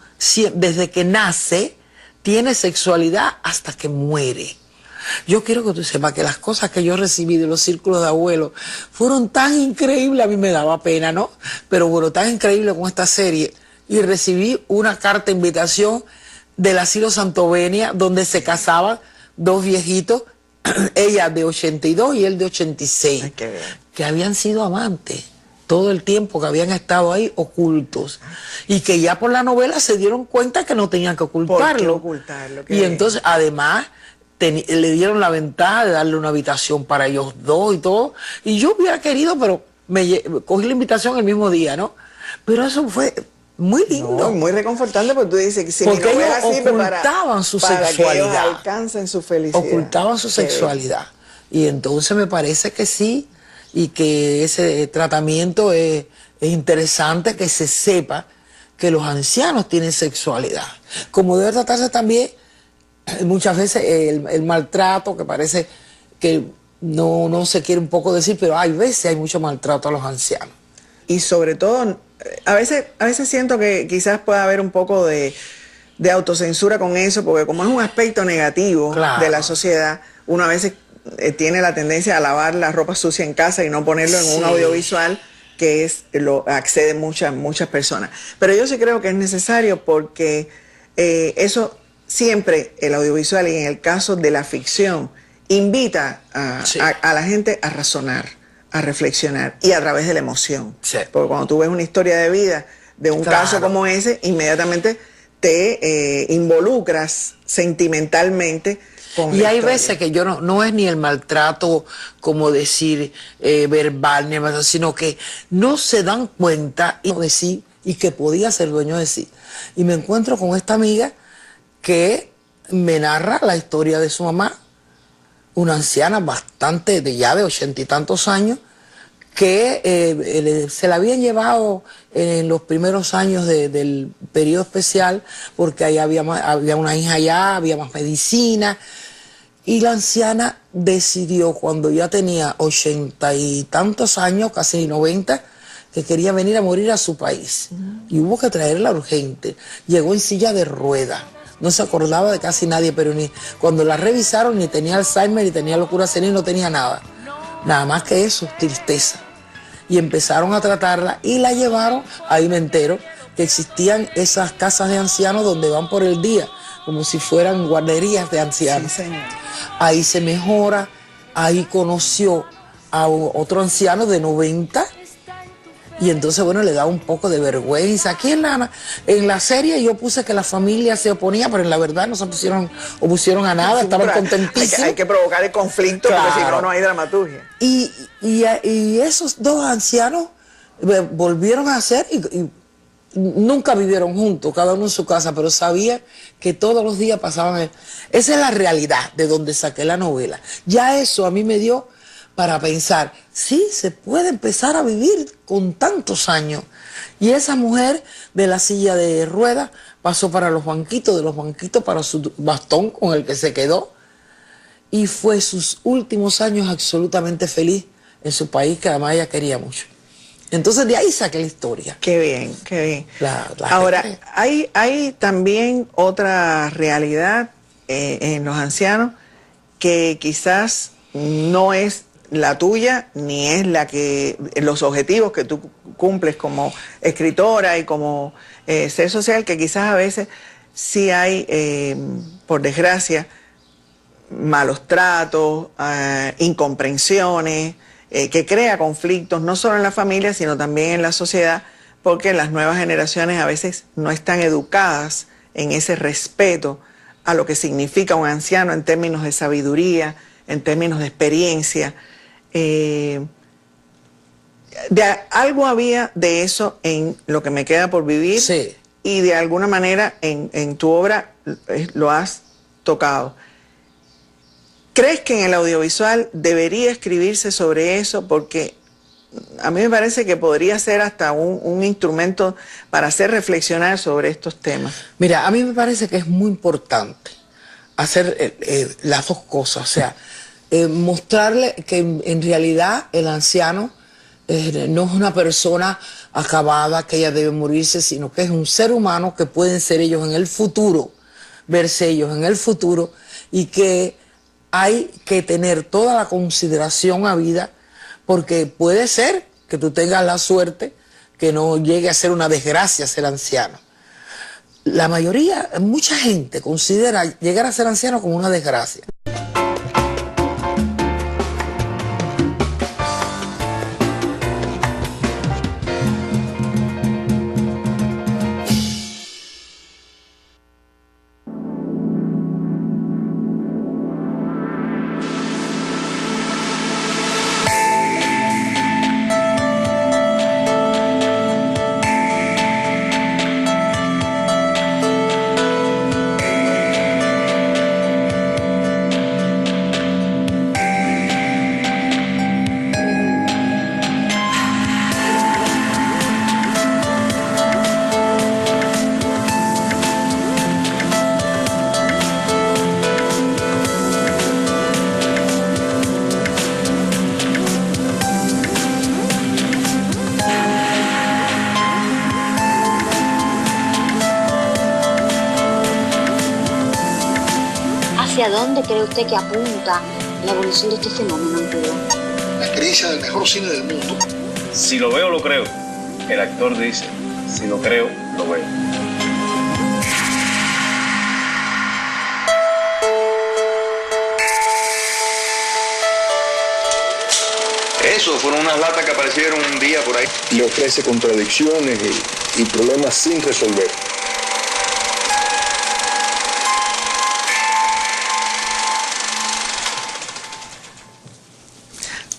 desde que nace, tiene sexualidad hasta que muere. Yo quiero que tú sepas que las cosas que yo recibí de los círculos de abuelos fueron tan increíbles, a mí me daba pena, ¿no? Pero bueno, tan increíble con esta serie. Y recibí una carta de invitación del asilo Santovenia, donde se casaban dos viejitos, ella de 82 y él de 86, que habían sido amantes todo el tiempo, que habían estado ahí ocultos, y que ya por la novela se dieron cuenta que no tenían que ocultarlo. ¿Por qué ocultarlo? Y entonces, además, le dieron la ventaja de darle una habitación para ellos dos y todo, y yo hubiera querido, pero cogí la invitación el mismo día, ¿no? Pero eso fue muy lindo. No, muy reconfortante, porque tú dices que si porque mi novela ellos ocultaban su sexualidad. Que ellos alcancen su felicidad. Ocultaban su sexualidad. Y entonces me parece que sí, y que ese tratamiento es interesante, que se sepa que los ancianos tienen sexualidad. Como debe tratarse también muchas veces el maltrato, que parece que no se quiere un poco decir, pero hay veces hay mucho maltrato a los ancianos. Y sobre todo, a veces siento que quizás pueda haber un poco de autocensura con eso, porque como es un aspecto negativo de la sociedad, uno a veces tiene la tendencia a lavar la ropa sucia en casa y no ponerlo en un audiovisual, que lo acceden muchas personas. Pero yo sí creo que es necesario, porque eso siempre, el audiovisual, y en el caso de la ficción, invita a la gente a razonar, a reflexionar, y a través de la emoción. Porque cuando tú ves una historia de vida de un caso como ese, inmediatamente te involucras sentimentalmente con y hay historia. veces que yo no es ni el maltrato, como decir, verbal, ni el, sino que no se dan cuenta de sí, y que podía ser dueño de sí. Y me encuentro con esta amiga que me narra la historia de su mamá, una anciana bastante, ya de 80 y tantos años, que se la habían llevado en los primeros años del periodo especial, porque ahí había una hija allá, había más medicina, y la anciana decidió, cuando ya tenía 80 y tantos años, casi 90, que quería venir a morir a su país, y hubo que traerla urgente. Llegó en silla de ruedas, no se acordaba de casi nadie, pero cuando la revisaron ni tenía Alzheimer, ni tenía locura senil, no tenía nada. Nada más que eso, tristeza. Y empezaron a tratarla y la llevaron, ahí me entero, que existían esas casas de ancianos donde van por el día, como si fueran guarderías de ancianos. Sí, señor. Ahí se mejora, ahí conoció a otro anciano de 90 y entonces, bueno, le da un poco de vergüenza. Aquí en la serie yo puse que la familia se oponía, pero en la verdad no se opusieron a nada, estaban contentísimos. Hay que provocar el conflicto, claro, porque si no, no hay dramaturgia. Y esos dos ancianos volvieron a ser y nunca vivieron juntos, cada uno en su casa, pero sabía que todos los días pasaban. Esa es la realidad de donde saqué la novela. Ya eso a mí me dio para pensar, sí, se puede empezar a vivir con tantos años. Y esa mujer de la silla de ruedas pasó para los banquitos, de los banquitos para su bastón con el que se quedó. Y fue sus últimos años absolutamente feliz en su país, que además ella quería mucho. Entonces de ahí saqué la historia. Qué bien, qué bien. Ahora, hay también otra realidad en los ancianos que quizás no es la tuya, ni es la que los objetivos que tú cumples como escritora y como ser social, que quizás a veces sí hay, por desgracia, malos tratos, incomprensiones, que crea conflictos no solo en la familia, sino también en la sociedad, porque las nuevas generaciones a veces no están educadas en ese respeto a lo que significa un anciano en términos de sabiduría, en términos de experiencia. Algo había de eso en Lo que me queda por vivir, sí, y de alguna manera en tu obra lo has tocado. ¿Crees que en el audiovisual debería escribirse sobre eso? Porque a mí me parece que podría ser hasta un instrumento para hacer reflexionar sobre estos temas. Mira, a mí me parece que es muy importante hacer las dos cosas, o sea, mostrarle que en realidad el anciano no es una persona acabada, que ella debe morirse, sino que es un ser humano, que pueden ser ellos en el futuro, verse ellos en el futuro, y que hay que tener toda la consideración a vida, porque puede ser que tú tengas la suerte que no llegue a ser una desgracia ser anciano. La mayoría, mucha gente considera llegar a ser anciano como una desgracia. ¿Hacia dónde cree usted que apunta la evolución de este fenómeno en Cuba? La experiencia del mejor cine del mundo. Si lo veo, lo creo. El actor dice, si lo creo, lo veo. Eso, fueron unas latas que aparecieron un día por ahí. Le ofrece contradicciones y problemas sin resolver.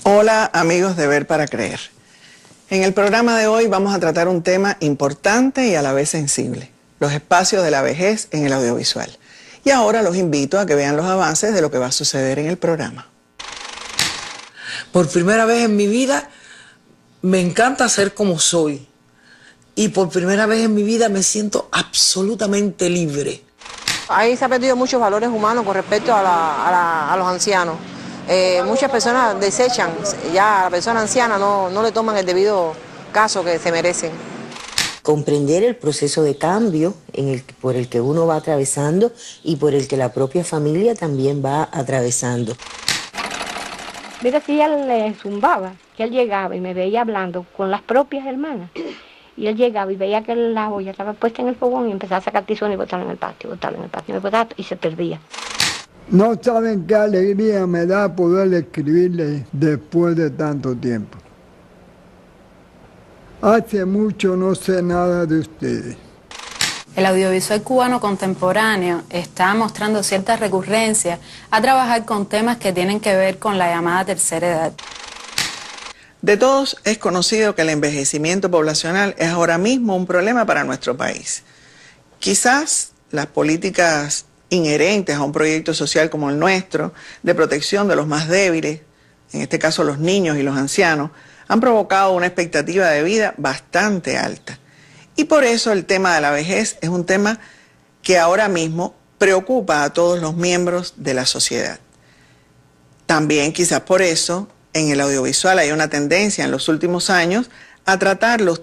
Hola amigos de Ver para Creer. En el programa de hoy vamos a tratar un tema importante y a la vez sensible, los espacios de la vejez en el audiovisual. Y ahora los invito a que vean los avances de lo que va a suceder en el programa. Por primera vez en mi vida me encanta ser como soy, y por primera vez en mi vida me siento absolutamente libre. Ahí se han perdido muchos valores humanos con respecto a los ancianos. Muchas personas desechan, ya a la persona anciana no le toman el debido caso que se merecen. Comprender el proceso de cambio por el que uno va atravesando y por el que la propia familia también va atravesando. Mira, si él le zumbaba, que él llegaba y me veía hablando con las propias hermanas. Y él llegaba y veía que la olla estaba puesta en el fogón y empezaba a sacar tizón y botarla en el patio, y se perdía. No saben qué alegría me da poder escribirle después de tanto tiempo. Hace mucho no sé nada de ustedes. El audiovisual cubano contemporáneo está mostrando cierta recurrencia a trabajar con temas que tienen que ver con la llamada tercera edad. De todos es conocido que el envejecimiento poblacional es ahora mismo un problema para nuestro país. Quizás las políticas inherentes a un proyecto social como el nuestro, de protección de los más débiles, en este caso los niños y los ancianos, han provocado una expectativa de vida bastante alta. Y por eso el tema de la vejez es un tema que ahora mismo preocupa a todos los miembros de la sociedad. También quizás por eso en el audiovisual hay una tendencia en los últimos años a tratar los